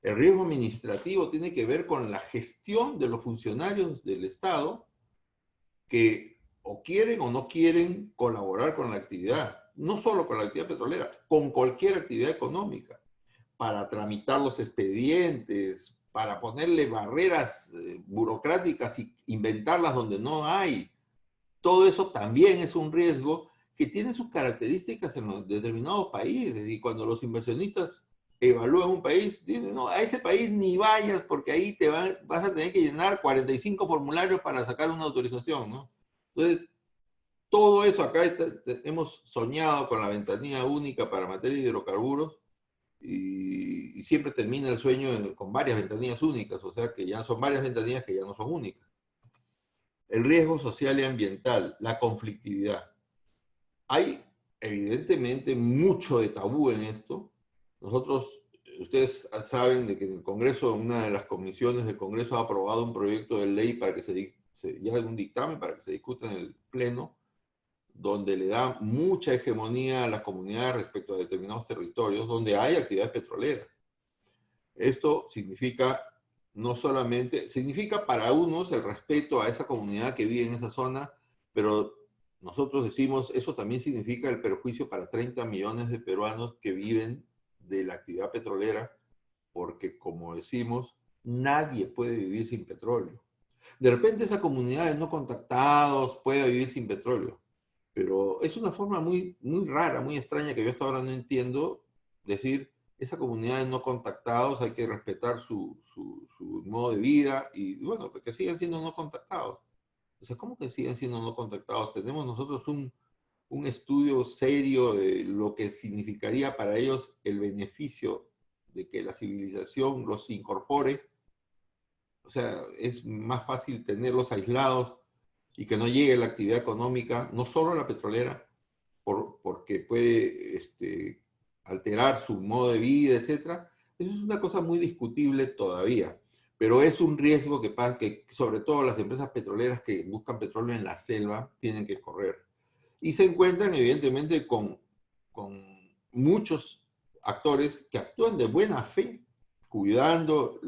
El riesgo administrativo tiene que ver con la gestión de los funcionarios del Estado que o quieren o no quieren colaborar con la actividad, no solo con la actividad petrolera, con cualquier actividad económica, para tramitar los expedientes, para ponerle barreras burocráticas y inventarlas donde no hay. Todo eso también es un riesgo que tiene sus características en los determinados países. Y cuando los inversionistas evalúan un país, dicen, no, a ese país ni vayas porque ahí vas a tener que llenar 45 formularios para sacar una autorización, ¿no? Entonces, todo eso acá hemos soñado con la ventanilla única para materia de hidrocarburos y siempre termina el sueño con varias ventanillas únicas, o sea que ya son varias ventanillas que ya no son únicas. El riesgo social y ambiental, la conflictividad. Hay evidentemente mucho de tabú en esto. Nosotros, ustedes saben de que en el Congreso, una de las comisiones del Congreso ha aprobado un proyecto de ley para que ya un dictamen para que se discuta en el Pleno, donde le da mucha hegemonía a las comunidades respecto a determinados territorios donde hay actividades petroleras. Esto significa no solamente, significa para unos el respeto a esa comunidad que vive en esa zona, pero nosotros decimos, eso también significa el perjuicio para 30 millones de peruanos que viven de la actividad petrolera, porque como decimos, nadie puede vivir sin petróleo. De repente esa comunidad de no contactados puede vivir sin petróleo, pero es una forma muy rara, muy extraña que yo hasta ahora no entiendo, decir, esa comunidad de no contactados hay que respetar su modo de vida y bueno, que sigan siendo no contactados. O sea, ¿cómo que siguen siendo no contactados? Tenemos nosotros un estudio serio de lo que significaría para ellos el beneficio de que la civilización los incorpore. O sea, es más fácil tenerlos aislados y que no llegue la actividad económica, no solo la petrolera, porque puede alterar su modo de vida, etc. Eso es una cosa muy discutible todavía, pero es un riesgo que sobre todo las empresas petroleras que buscan petróleo en la selva tienen que correr. Y se encuentran evidentemente con muchos actores que actúan de buena fe, cuidando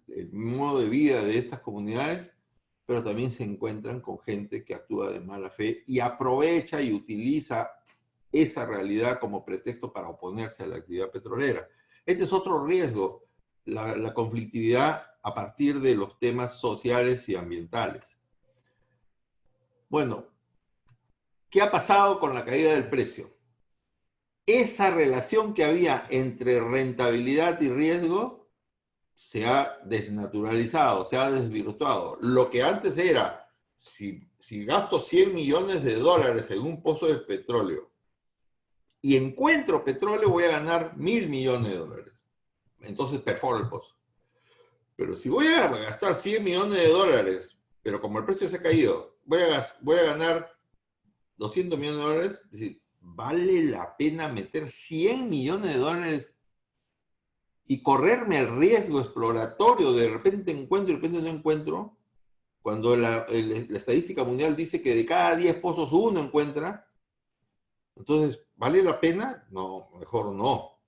el modo de vida de estas comunidades, pero también se encuentran con gente que actúa de mala fe y aprovecha y utiliza esa realidad como pretexto para oponerse a la actividad petrolera. Este es otro riesgo, la conflictividad a partir de los temas sociales y ambientales. Bueno, ¿qué ha pasado con la caída del precio? Esa relación que había entre rentabilidad y riesgo se ha desnaturalizado, se ha desvirtuado. Lo que antes era, si gasto 100 millones de dólares en un pozo de petróleo y encuentro petróleo, voy a ganar 1.000 millones de dólares. Entonces perforo el pozo. Pero si voy a gastar 100 millones de dólares, pero como el precio se ha caído, voy a ganar 200 millones de dólares, es decir, ¿vale la pena meter 100 millones de dólares y correrme el riesgo exploratorio? De repente encuentro y de repente no encuentro, cuando la estadística mundial dice que de cada 10 pozos uno encuentra. Entonces, ¿vale la pena? No, mejor no.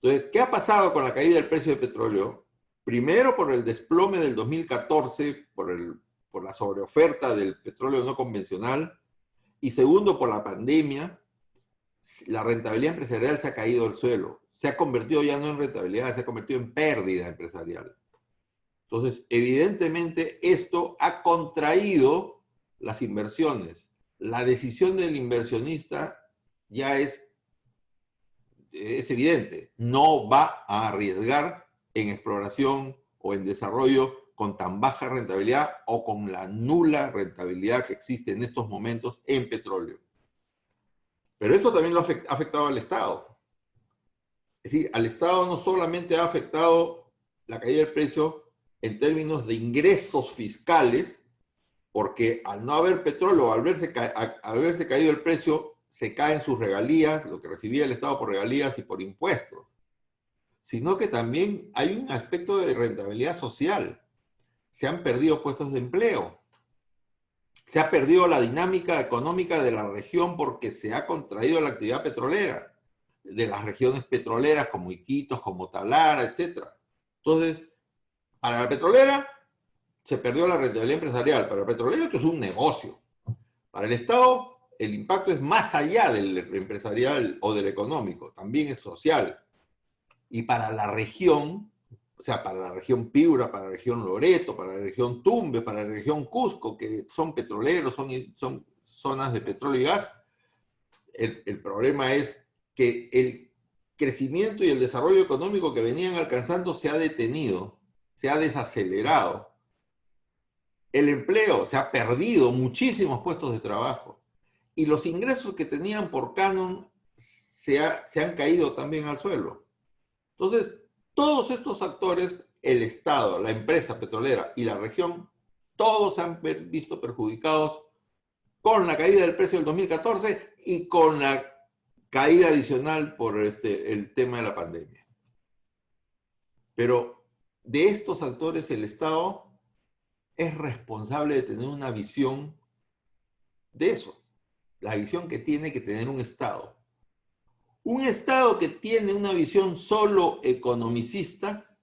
Entonces, ¿qué ha pasado con la caída del precio del petróleo? Primero por el desplome del 2014, por el por la sobreoferta del petróleo no convencional, y segundo, por la pandemia, la rentabilidad empresarial se ha caído al suelo. Se ha convertido ya no en rentabilidad, se ha convertido en pérdida empresarial. Entonces, evidentemente, esto ha contraído las inversiones. La decisión del inversionista ya es evidente. No va a arriesgar en exploración o en desarrollo con tan baja rentabilidad o con la nula rentabilidad que existe en estos momentos en petróleo. Pero esto también lo ha afectado al Estado. Es decir, al Estado no solamente ha afectado la caída del precio en términos de ingresos fiscales, porque al no haber petróleo, al verse caído el precio, se caen sus regalías, lo que recibía el Estado por regalías y por impuestos, sino que también hay un aspecto de rentabilidad social. Se han perdido puestos de empleo. Se ha perdido la dinámica económica de la región porque se ha contraído la actividad petrolera, de las regiones petroleras como Iquitos, como Talara, etc. Entonces, para la petrolera se perdió la rentabilidad empresarial. Para el petrolero esto es un negocio. Para el Estado el impacto es más allá del empresarial o del económico, también es social. Y para la región, o sea, para la región Piura, para la región Loreto, para la región Tumbes, para la región Cusco, que son petroleros, son zonas de petróleo y gas, el problema es que el crecimiento y el desarrollo económico que venían alcanzando se ha detenido, se ha desacelerado. El empleo se ha perdido, muchísimos puestos de trabajo. Y los ingresos que tenían por canon se han caído también al suelo. Entonces, todos estos actores, el Estado, la empresa petrolera y la región, todos se han visto perjudicados con la caída del precio del 2014 y con la caída adicional por el tema de la pandemia. Pero de estos actores, el Estado es responsable de tener una visión de eso, la visión que tiene que tener un Estado. Un Estado que tiene una visión solo economicista,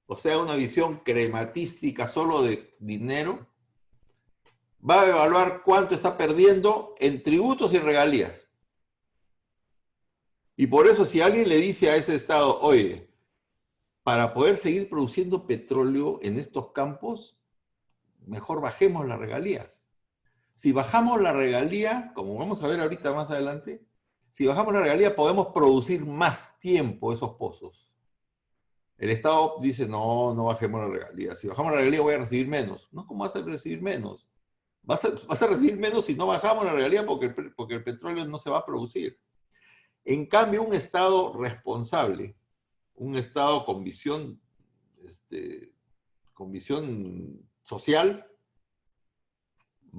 o sea, una visión crematística solo de dinero, va a evaluar cuánto está perdiendo en tributos y regalías. Y por eso si alguien le dice a ese Estado, oye, para poder seguir produciendo petróleo en estos campos, mejor bajemos la regalía. Si bajamos la regalía, como vamos a ver ahorita más adelante, si bajamos la regalía podemos producir más tiempo esos pozos. El Estado dice, no bajemos la regalía. Si bajamos la regalía voy a recibir menos. No, ¿cómo vas a recibir menos? Vas a recibir menos si no bajamos la regalía porque el petróleo no se va a producir. En cambio, un Estado responsable, un Estado con visión social,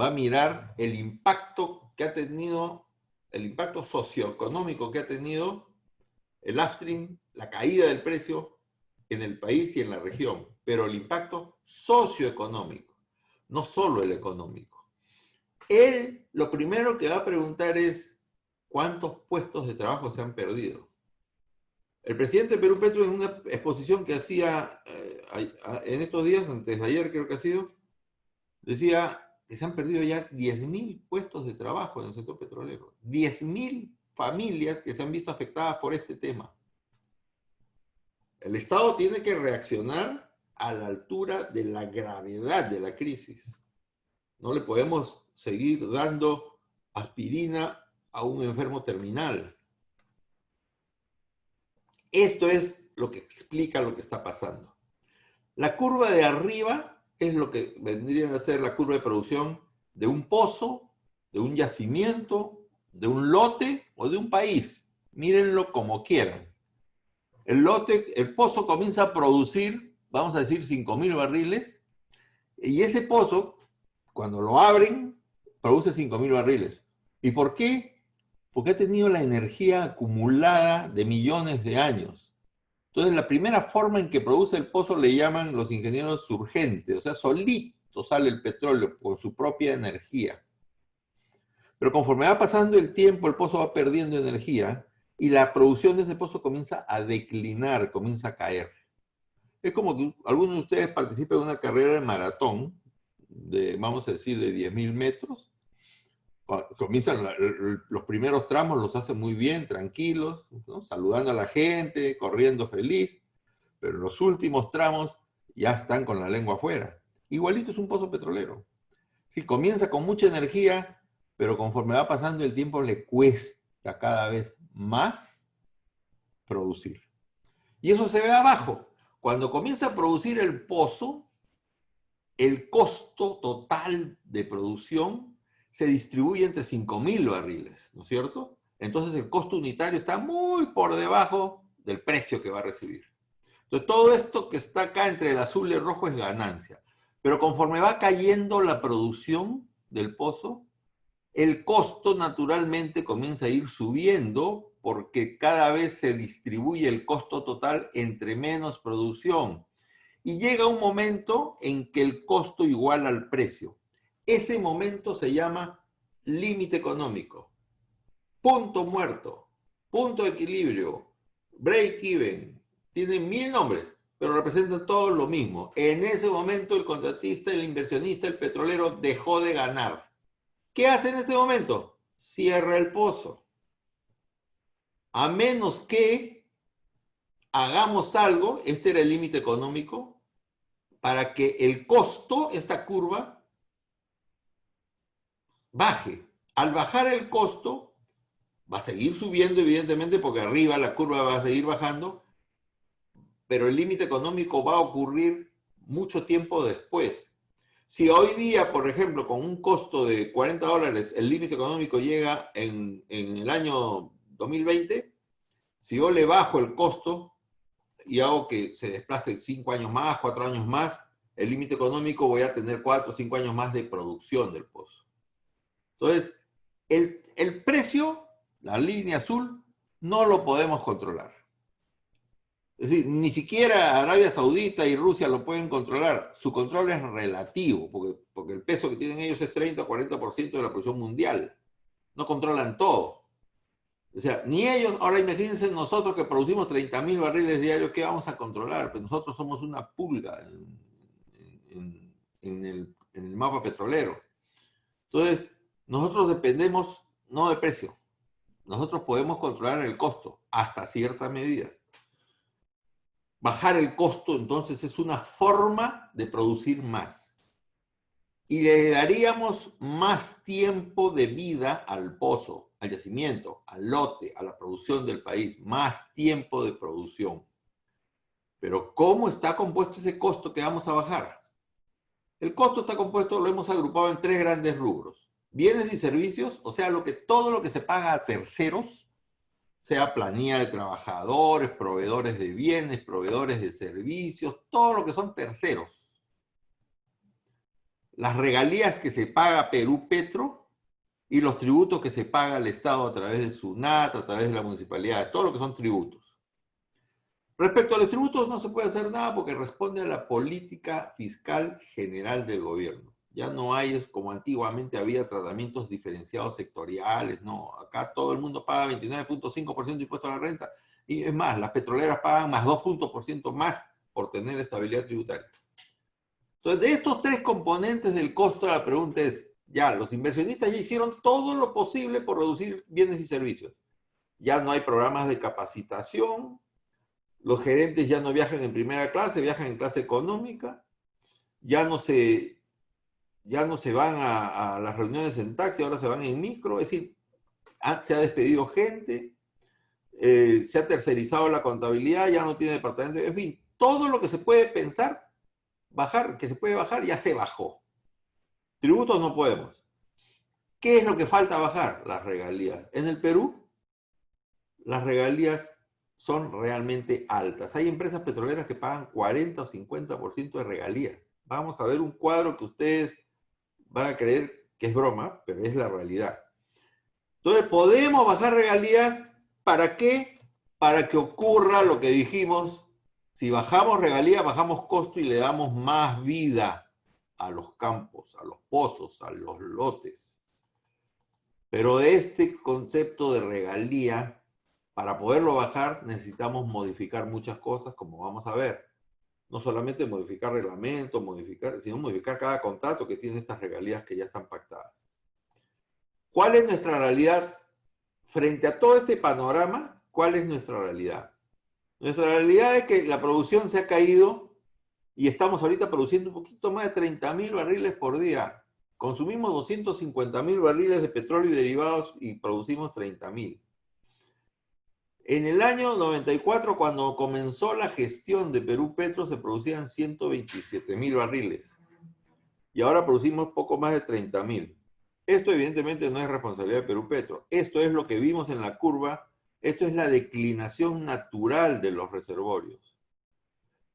va a mirar el impacto que ha tenido, el impacto socioeconómico que ha tenido el upstream, la caída del precio en el país y en la región, pero el impacto socioeconómico, no solo el económico. Él lo primero que va a preguntar es cuántos puestos de trabajo se han perdido. El presidente de Perú, Petro, en una exposición que hacía en estos días, antes de ayer creo que ha sido, decía que se han perdido ya 10.000 puestos de trabajo en el sector petrolero. 10.000 familias que se han visto afectadas por este tema. El Estado tiene que reaccionar a la altura de la gravedad de la crisis. No le podemos seguir dando aspirina a un enfermo terminal. Esto es lo que explica lo que está pasando. La curva de arriba es lo que vendría a ser la curva de producción de un pozo, de un yacimiento, de un lote o de un país. Mírenlo como quieran. El pozo comienza a producir, vamos a decir, 5.000 barriles, y ese pozo, cuando lo abren, produce 5.000 barriles. ¿Y por qué? Porque ha tenido la energía acumulada de millones de años. Entonces, la primera forma en que produce el pozo le llaman los ingenieros surgente, o sea, solito sale el petróleo por su propia energía. Pero conforme va pasando el tiempo, el pozo va perdiendo energía y la producción de ese pozo comienza a declinar, comienza a caer. Es como que algunos de ustedes participen en una carrera de maratón, vamos a decir, de 10.000 metros. Comienzan los primeros tramos, los hacen muy bien, tranquilos, ¿no? Saludando a la gente, corriendo feliz, pero los últimos tramos ya están con la lengua afuera. Igualito es un pozo petrolero. Sí, comienza con mucha energía, pero conforme va pasando el tiempo le cuesta cada vez más producir. Y eso se ve abajo. Cuando comienza a producir el pozo, el costo total de producción se distribuye entre 5.000 barriles, ¿no es cierto? Entonces el costo unitario está muy por debajo del precio que va a recibir. Entonces todo esto que está acá entre el azul y el rojo es ganancia. Pero conforme va cayendo la producción del pozo, el costo naturalmente comienza a ir subiendo porque cada vez se distribuye el costo total entre menos producción. Y llega un momento en que el costo iguala al precio. Ese momento se llama límite económico, punto muerto, punto de equilibrio, break-even. Tienen 1000 nombres, pero representan todos lo mismo. En ese momento el contratista, el inversionista, el petrolero dejó de ganar. ¿Qué hace en este momento? Cierra el pozo. A menos que hagamos algo, este era el límite económico, para que el costo, esta curva, baje. Al bajar el costo, va a seguir subiendo, evidentemente, porque arriba la curva va a seguir bajando, pero el límite económico va a ocurrir mucho tiempo después. Si hoy día, por ejemplo, con un costo de $40, el límite económico llega en el año 2020, si yo le bajo el costo y hago que se desplace 5 años más, 4 años más, el límite económico voy a tener 4 o 5 años más de producción del pozo. Entonces, el precio, la línea azul, no lo podemos controlar. Es decir, ni siquiera Arabia Saudita y Rusia lo pueden controlar. Su control es relativo, porque el peso que tienen ellos es 30 o 40% de la producción mundial. No controlan todo. O sea, ni ellos, ahora imagínense nosotros que producimos 30.000 barriles diarios, ¿qué vamos a controlar? Pues nosotros somos una pulga en el mapa petrolero. Entonces, nosotros dependemos no de precio. Nosotros podemos controlar el costo hasta cierta medida. Bajar el costo, entonces, es una forma de producir más. Y le daríamos más tiempo de vida al pozo, al yacimiento, al lote, a la producción del país. Más tiempo de producción. Pero ¿cómo está compuesto ese costo que vamos a bajar? El costo está compuesto, lo hemos agrupado en 3 grandes rubros. Bienes y servicios, o sea, todo lo que se paga a terceros, sea planilla de trabajadores, proveedores de bienes, proveedores de servicios, todo lo que son terceros. Las regalías que se paga Perú Petro y los tributos que se paga al Estado a través de SUNAT, a través de la municipalidad, todo lo que son tributos. Respecto a los tributos no se puede hacer nada porque responde a la política fiscal general del gobierno. Ya no hay, es como antiguamente había tratamientos diferenciados sectoriales, no. Acá todo el mundo paga 29.5% de impuesto a la renta. Y es más, las petroleras pagan más 2% más por tener estabilidad tributaria. Entonces, de estos 3 componentes del costo, la pregunta es, ya, los inversionistas ya hicieron todo lo posible por reducir bienes y servicios. Ya no hay programas de capacitación, los gerentes ya no viajan en primera clase, viajan en clase económica, ya no se van a las reuniones en taxi, ahora se van en micro, es decir, se ha despedido gente, se ha tercerizado la contabilidad, ya no tiene departamento, en fin, todo lo que se puede pensar, que se puede bajar, ya se bajó. Tributos no podemos. ¿Qué es lo que falta bajar? Las regalías. En el Perú, las regalías son realmente altas. Hay empresas petroleras que pagan 40 o 50% de regalías. Vamos a ver un cuadro que ustedes van a creer que es broma, pero es la realidad. Entonces, ¿podemos bajar regalías? ¿Para qué? Para que ocurra lo que dijimos. Si bajamos regalías, bajamos costo y le damos más vida a los campos, a los pozos, a los lotes. Pero de este concepto de regalía, para poderlo bajar, necesitamos modificar muchas cosas, como vamos a ver. No solamente modificar reglamentos, sino modificar cada contrato que tiene estas regalías que ya están pactadas. ¿Cuál es nuestra realidad? Frente a todo este panorama, ¿cuál es nuestra realidad? Nuestra realidad es que la producción se ha caído y estamos ahorita produciendo un poquito más de 30.000 barriles por día. Consumimos 250.000 barriles de petróleo y derivados y producimos 30.000. En el año 94, cuando comenzó la gestión de Perú Petro, se producían 127.000 barriles. Y ahora producimos poco más de 30.000. Esto evidentemente no es responsabilidad de Perú Petro. Esto es lo que vimos en la curva. Esto es la declinación natural de los reservorios.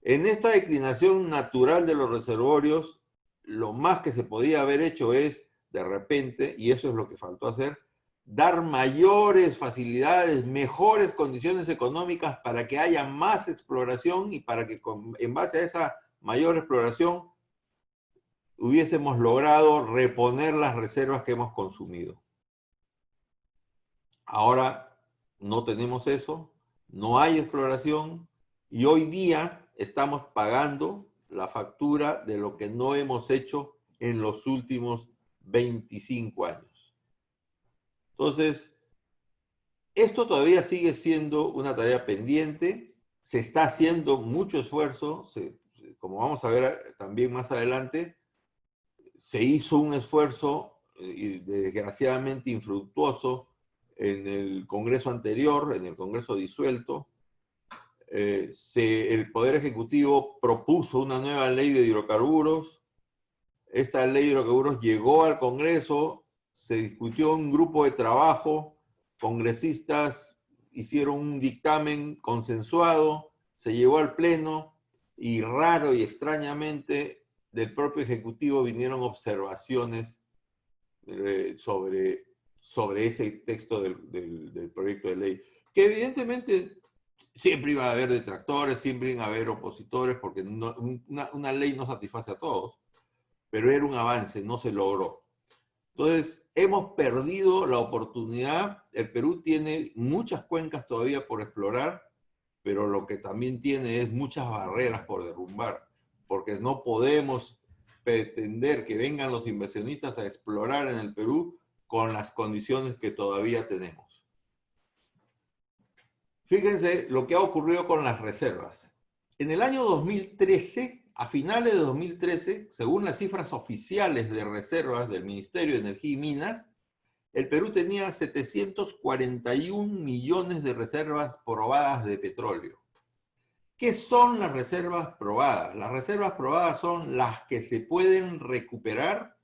En esta declinación natural de los reservorios, lo más que se podía haber hecho es, de repente, y eso es lo que faltó hacer, dar mayores facilidades, mejores condiciones económicas para que haya más exploración y para que en base a esa mayor exploración hubiésemos logrado reponer las reservas que hemos consumido. Ahora no tenemos eso, no hay exploración y hoy día estamos pagando la factura de lo que no hemos hecho en los últimos 25 años. Entonces, esto todavía sigue siendo una tarea pendiente, se está haciendo mucho esfuerzo, como vamos a ver también más adelante, se hizo un esfuerzo desgraciadamente infructuoso en el Congreso anterior, en el Congreso disuelto. El Poder Ejecutivo propuso una nueva ley de hidrocarburos. Esta ley de hidrocarburos llegó al Congreso, se discutió en un grupo de trabajo, congresistas hicieron un dictamen consensuado, se llevó al Pleno y raro y extrañamente del propio Ejecutivo vinieron observaciones sobre ese texto del proyecto de ley, que evidentemente siempre iba a haber detractores, siempre iba a haber opositores, porque una ley no satisface a todos, pero era un avance, no se logró. Entonces, hemos perdido la oportunidad. El Perú tiene muchas cuencas todavía por explorar, pero lo que también tiene es muchas barreras por derrumbar, porque no podemos pretender que vengan los inversionistas a explorar en el Perú con las condiciones que todavía tenemos. Fíjense lo que ha ocurrido con las reservas. En el año 2013, a finales de 2013, según las cifras oficiales de reservas del Ministerio de Energía y Minas, el Perú tenía 741 millones de reservas probadas de petróleo. ¿Qué son las reservas probadas? Las reservas probadas son las que se pueden recuperar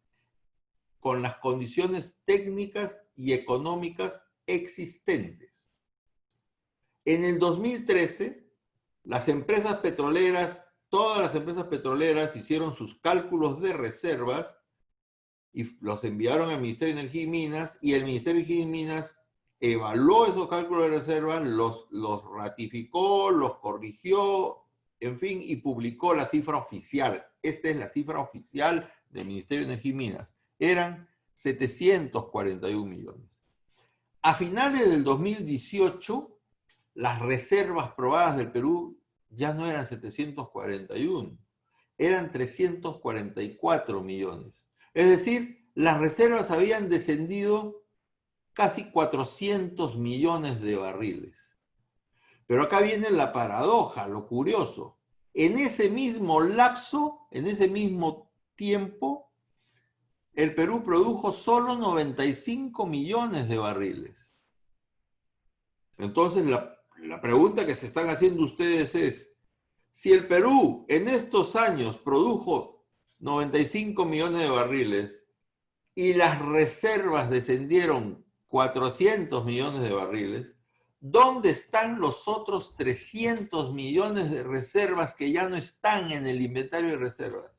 con las condiciones técnicas y económicas existentes. En el 2013, las empresas petroleras, todas las empresas petroleras hicieron sus cálculos de reservas y los enviaron al Ministerio de Energía y Minas, y el Ministerio de Energía y Minas evaluó esos cálculos de reservas, los ratificó, los corrigió, en fin, y publicó la cifra oficial. Esta es la cifra oficial del Ministerio de Energía y Minas. Eran 741 millones. A finales del 2018, las reservas probadas del Perú ya no eran 741, eran 344 millones. Es decir, las reservas habían descendido casi 400 millones de barriles. Pero acá viene la paradoja, lo curioso. En ese mismo lapso, en ese mismo tiempo, el Perú produjo solo 95 millones de barriles. Entonces, la pregunta que se están haciendo ustedes es, si el Perú en estos años produjo 95 millones de barriles y las reservas descendieron 400 millones de barriles, ¿dónde están los otros 300 millones de reservas que ya no están en el inventario de reservas?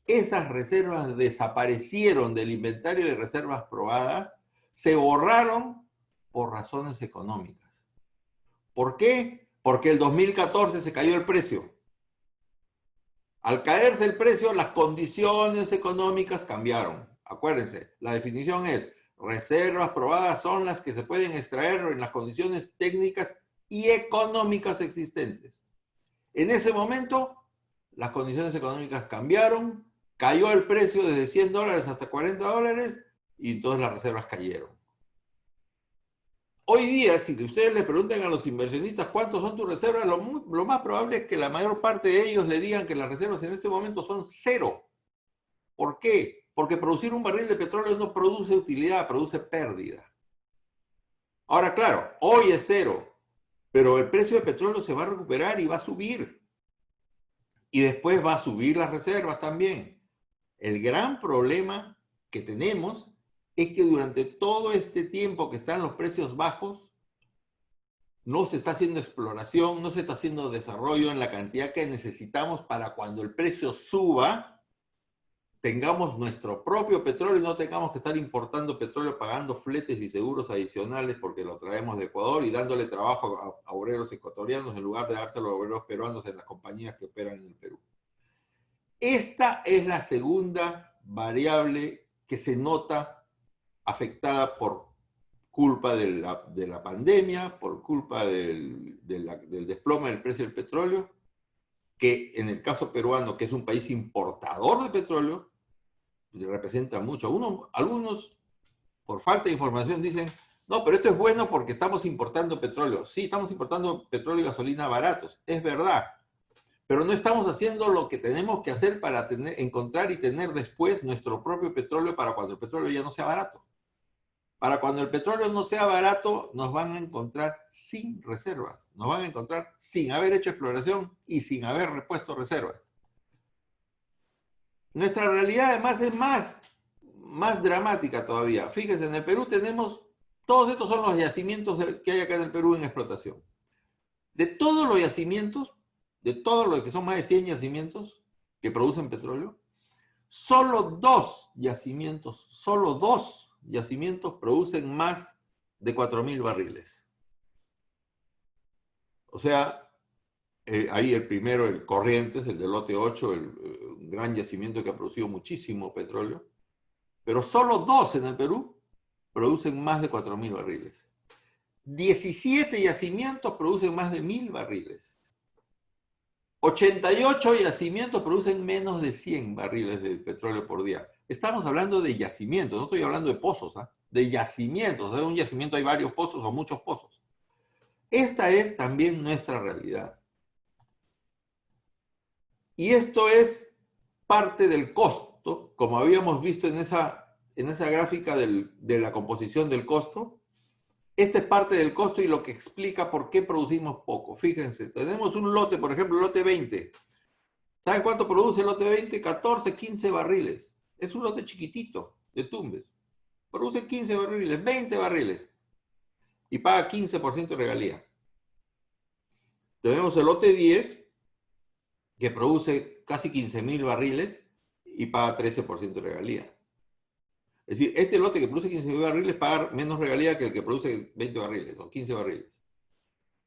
Esas reservas desaparecieron del inventario de reservas probadas, se borraron por razones económicas. ¿Por qué? Porque el 2014 se cayó el precio. Al caerse el precio, las condiciones económicas cambiaron. Acuérdense, la definición es, reservas probadas son las que se pueden extraer en las condiciones técnicas y económicas existentes. En ese momento, las condiciones económicas cambiaron, cayó el precio desde $100 hasta $40 y entonces las reservas cayeron. Hoy día, si ustedes le preguntan a los inversionistas cuántos son tus reservas, lo más probable es que la mayor parte de ellos le digan que las reservas en este momento son 0. ¿Por qué? Porque producir un barril de petróleo no produce utilidad, produce pérdida. Ahora, claro, hoy es 0, pero el precio del petróleo se va a recuperar y va a subir. Y después va a subir las reservas también. El gran problema que tenemos es que durante todo este tiempo que están los precios bajos, no se está haciendo exploración, no se está haciendo desarrollo en la cantidad que necesitamos para cuando el precio suba, tengamos nuestro propio petróleo y no tengamos que estar importando petróleo pagando fletes y seguros adicionales porque lo traemos de Ecuador y dándole trabajo a obreros ecuatorianos en lugar de dárselo a obreros peruanos en las compañías que operan en el Perú. Esta es la segunda variable que se nota afectada por culpa de la pandemia, por culpa del desplome del precio del petróleo, que en el caso peruano, que es un país importador de petróleo, representa mucho. Algunos, por falta de información, dicen, no, pero esto es bueno porque estamos importando petróleo. Sí, estamos importando petróleo y gasolina baratos, es verdad, pero no estamos haciendo lo que tenemos que hacer para encontrar y tener después nuestro propio petróleo para cuando el petróleo ya no sea barato. Para cuando el petróleo no sea barato, nos van a encontrar sin reservas, nos van a encontrar sin haber hecho exploración y sin haber repuesto reservas. Nuestra realidad además es más dramática todavía. Fíjense, en el Perú tenemos, todos estos son los yacimientos que hay acá en el Perú en explotación. De todos los yacimientos, de todos los que son más de 100 yacimientos que producen petróleo, solo dos yacimientos producen más de 4.000 barriles. O sea, ahí el primero, el Corrientes, el del lote 8, un gran yacimiento que ha producido muchísimo petróleo, pero solo dos en el Perú producen más de 4.000 barriles. 17 yacimientos producen más de 1.000 barriles. 88 yacimientos producen menos de 100 barriles de petróleo por día. Estamos hablando de yacimientos, no estoy hablando de pozos, de yacimientos. En un yacimiento hay varios pozos o muchos pozos. Esta es también nuestra realidad. Y esto es parte del costo, como habíamos visto en esa gráfica de la composición del costo. Esta es parte del costo y lo que explica por qué producimos poco. Fíjense, tenemos un lote, por ejemplo, el lote 20. ¿Saben cuánto produce el lote 20? 14, 15 barriles. Es un lote chiquitito de Tumbes. Produce 15 barriles, 20 barriles. Y paga 15% de regalía. Tenemos el lote 10, que produce casi 15.000 barriles y paga 13% de regalía. Es decir, este lote que produce 15.000 barriles paga menos regalía que el que produce 20 barriles o 15 barriles.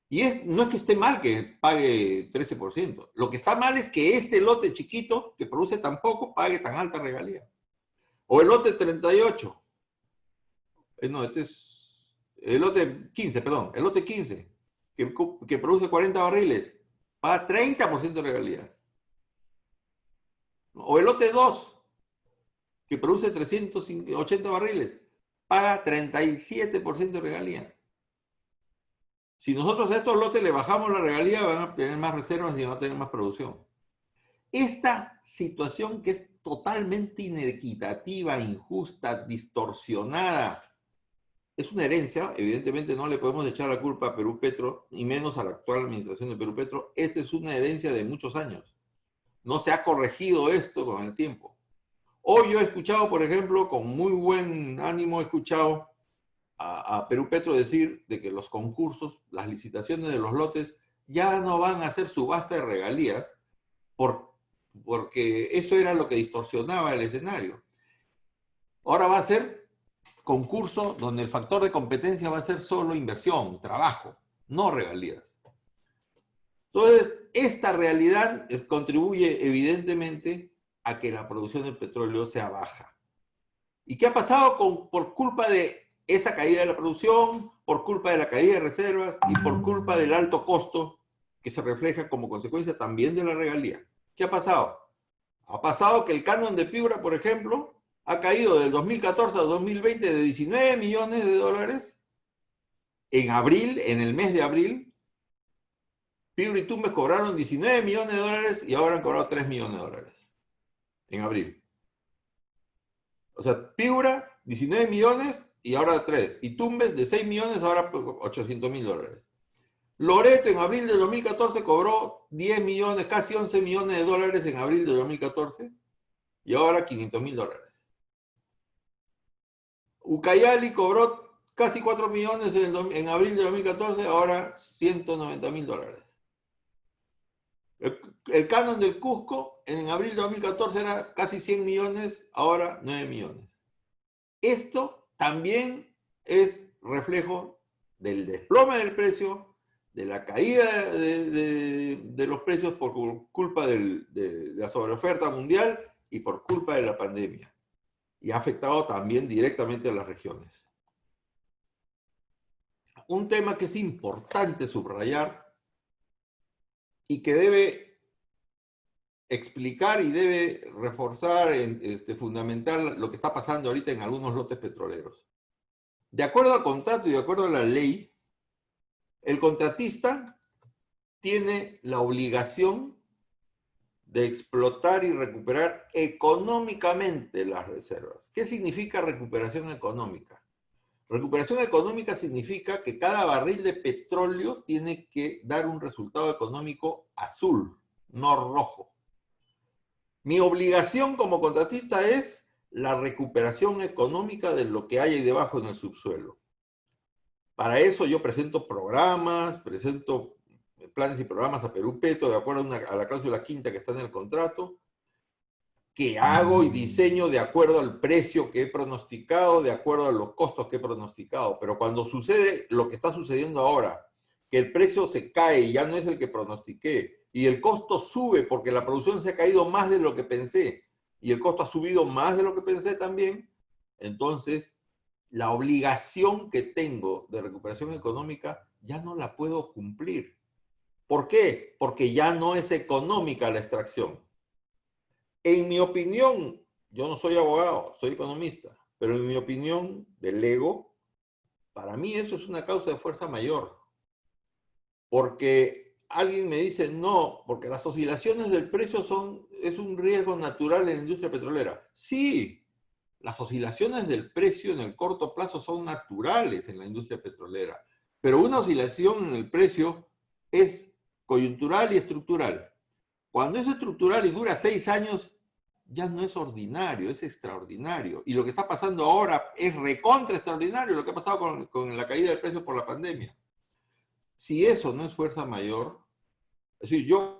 Y no es que esté mal que pague 13%. Lo que está mal es que este lote chiquito, que produce tan poco, pague tan alta regalía. O el lote 38. No, este es el lote 15, perdón. El lote 15, que produce 40 barriles, paga 30% de regalía. O el lote 2, que produce 380 barriles, paga 37% de regalía. Si nosotros a estos lotes le bajamos la regalía, van a tener más reservas y van a tener más producción. Esta situación que es totalmente inequitativa, injusta, distorsionada, es una herencia. Evidentemente no le podemos echar la culpa a Perú Petro, y menos a la actual administración de Perú Petro. Esta es una herencia de muchos años. No se ha corregido esto con el tiempo. Hoy yo he escuchado, por ejemplo, con muy buen ánimo, he escuchado a Perú Petro decir de que los concursos, las licitaciones de los lotes, ya no van a ser subasta de regalías, porque eso era lo que distorsionaba el escenario. Ahora va a ser concurso donde el factor de competencia va a ser solo inversión, trabajo, no regalías. Entonces, esta realidad contribuye evidentemente a que la producción del petróleo sea baja. ¿Y qué ha pasado por culpa de esa caída de la producción, por culpa de la caída de reservas y por culpa del alto costo que se refleja como consecuencia también de la regalía? ¿Qué ha pasado? Ha pasado que el canon de Piura, por ejemplo, ha caído del 2014 a 2020 de 19 millones de dólares. En abril, en el mes de abril, Piura y Tumbes cobraron 19 millones de dólares y ahora han cobrado 3 millones de dólares. En abril. O sea, Piura, 19 millones y ahora 3. Y Tumbes, de 6 millones, ahora 800.000 dólares. Loreto en abril de 2014 cobró 10 millones, casi 11 millones de dólares en abril de 2014 y ahora 500.000 dólares. Ucayali cobró casi 4 millones en abril de 2014, ahora 190.000 dólares. El canon del Cusco en abril de 2014 era casi 100 millones, ahora 9 millones. Esto también es reflejo del desplome del precio, de la caída de los precios por culpa de la sobreoferta mundial y por culpa de la pandemia. Y ha afectado también directamente a las regiones. Un tema que es importante subrayar y que debe explicar y debe reforzar, fundamentar lo que está pasando ahorita en algunos lotes petroleros. De acuerdo al contrato y de acuerdo a la ley, el contratista tiene la obligación de explotar y recuperar económicamente las reservas. ¿Qué significa recuperación económica? Recuperación económica significa que cada barril de petróleo tiene que dar un resultado económico azul, no rojo. Mi obligación como contratista es la recuperación económica de lo que hay ahí debajo en el subsuelo. Para eso yo presento programas, presento planes y programas a Perú Petro de acuerdo a la cláusula quinta que está en el contrato, que hago y diseño de acuerdo al precio que he pronosticado, de acuerdo a los costos que he pronosticado. Pero cuando sucede lo que está sucediendo ahora, que el precio se cae y ya no es el que pronostiqué, y el costo sube porque la producción se ha caído más de lo que pensé, y el costo ha subido más de lo que pensé también, entonces la obligación que tengo de recuperación económica ya no la puedo cumplir. ¿Por qué? Porque ya no es económica la extracción. En mi opinión, yo no soy abogado, soy economista, pero en mi opinión del ego, para mí eso es una causa de fuerza mayor. Porque alguien me dice, no, porque las oscilaciones del precio es un riesgo natural en la industria petrolera. Sí, las oscilaciones del precio en el corto plazo son naturales en la industria petrolera, pero una oscilación en el precio es coyuntural y estructural. Cuando es estructural y dura 6 años, ya no es ordinario, es extraordinario. Y lo que está pasando ahora es recontra extraordinario, lo que ha pasado con la caída del precio por la pandemia. Si eso no es fuerza mayor, es decir, yo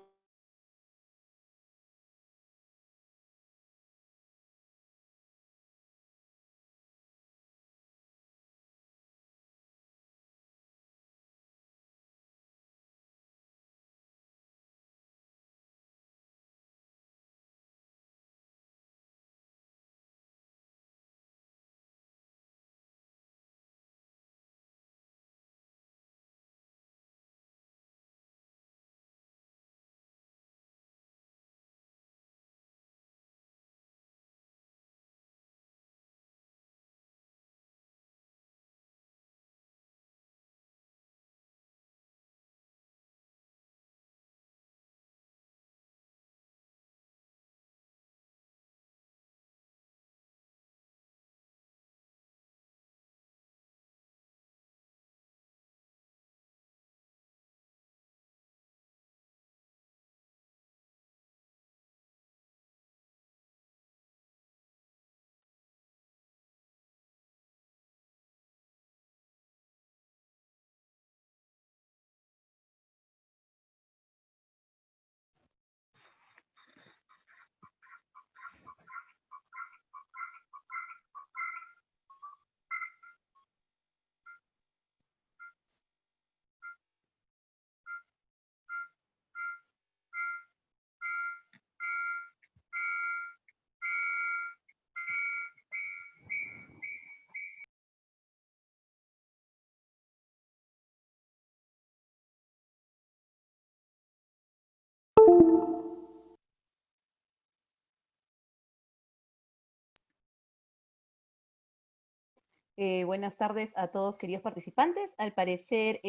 Buenas tardes a todos, queridos participantes. Al parecer,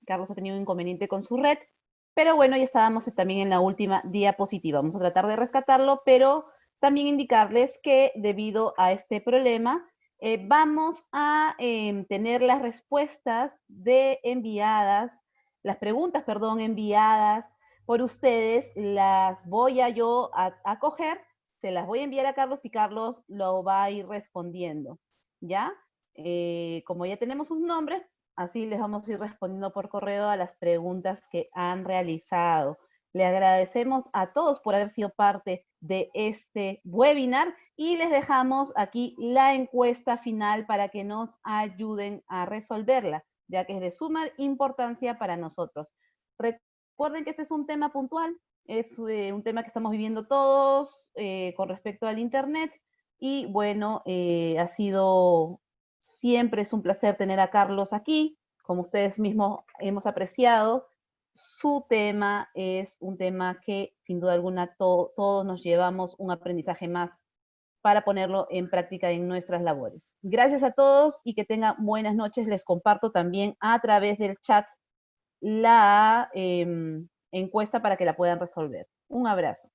Carlos ha tenido un inconveniente con su red, pero bueno, ya estábamos también en la última diapositiva. Vamos a tratar de rescatarlo, pero también indicarles que debido a este problema, vamos a tener las respuestas las preguntas, perdón, enviadas por ustedes, las voy a yo a coger, se las voy a enviar a Carlos y Carlos lo va a ir respondiendo, ¿ya? Como ya tenemos sus nombres, así les vamos a ir respondiendo por correo a las preguntas que han realizado. Le agradecemos a todos por haber sido parte de este webinar y les dejamos aquí la encuesta final para que nos ayuden a resolverla, ya que es de suma importancia para nosotros. Recuerden que este es un tema puntual, es un tema que estamos viviendo todos con respecto al Internet y bueno, siempre es un placer tener a Carlos aquí, como ustedes mismos hemos apreciado. Su tema es un tema que sin duda alguna todos nos llevamos un aprendizaje más para ponerlo en práctica en nuestras labores. Gracias a todos y que tengan buenas noches. Les comparto también a través del chat la encuesta para que la puedan resolver. Un abrazo.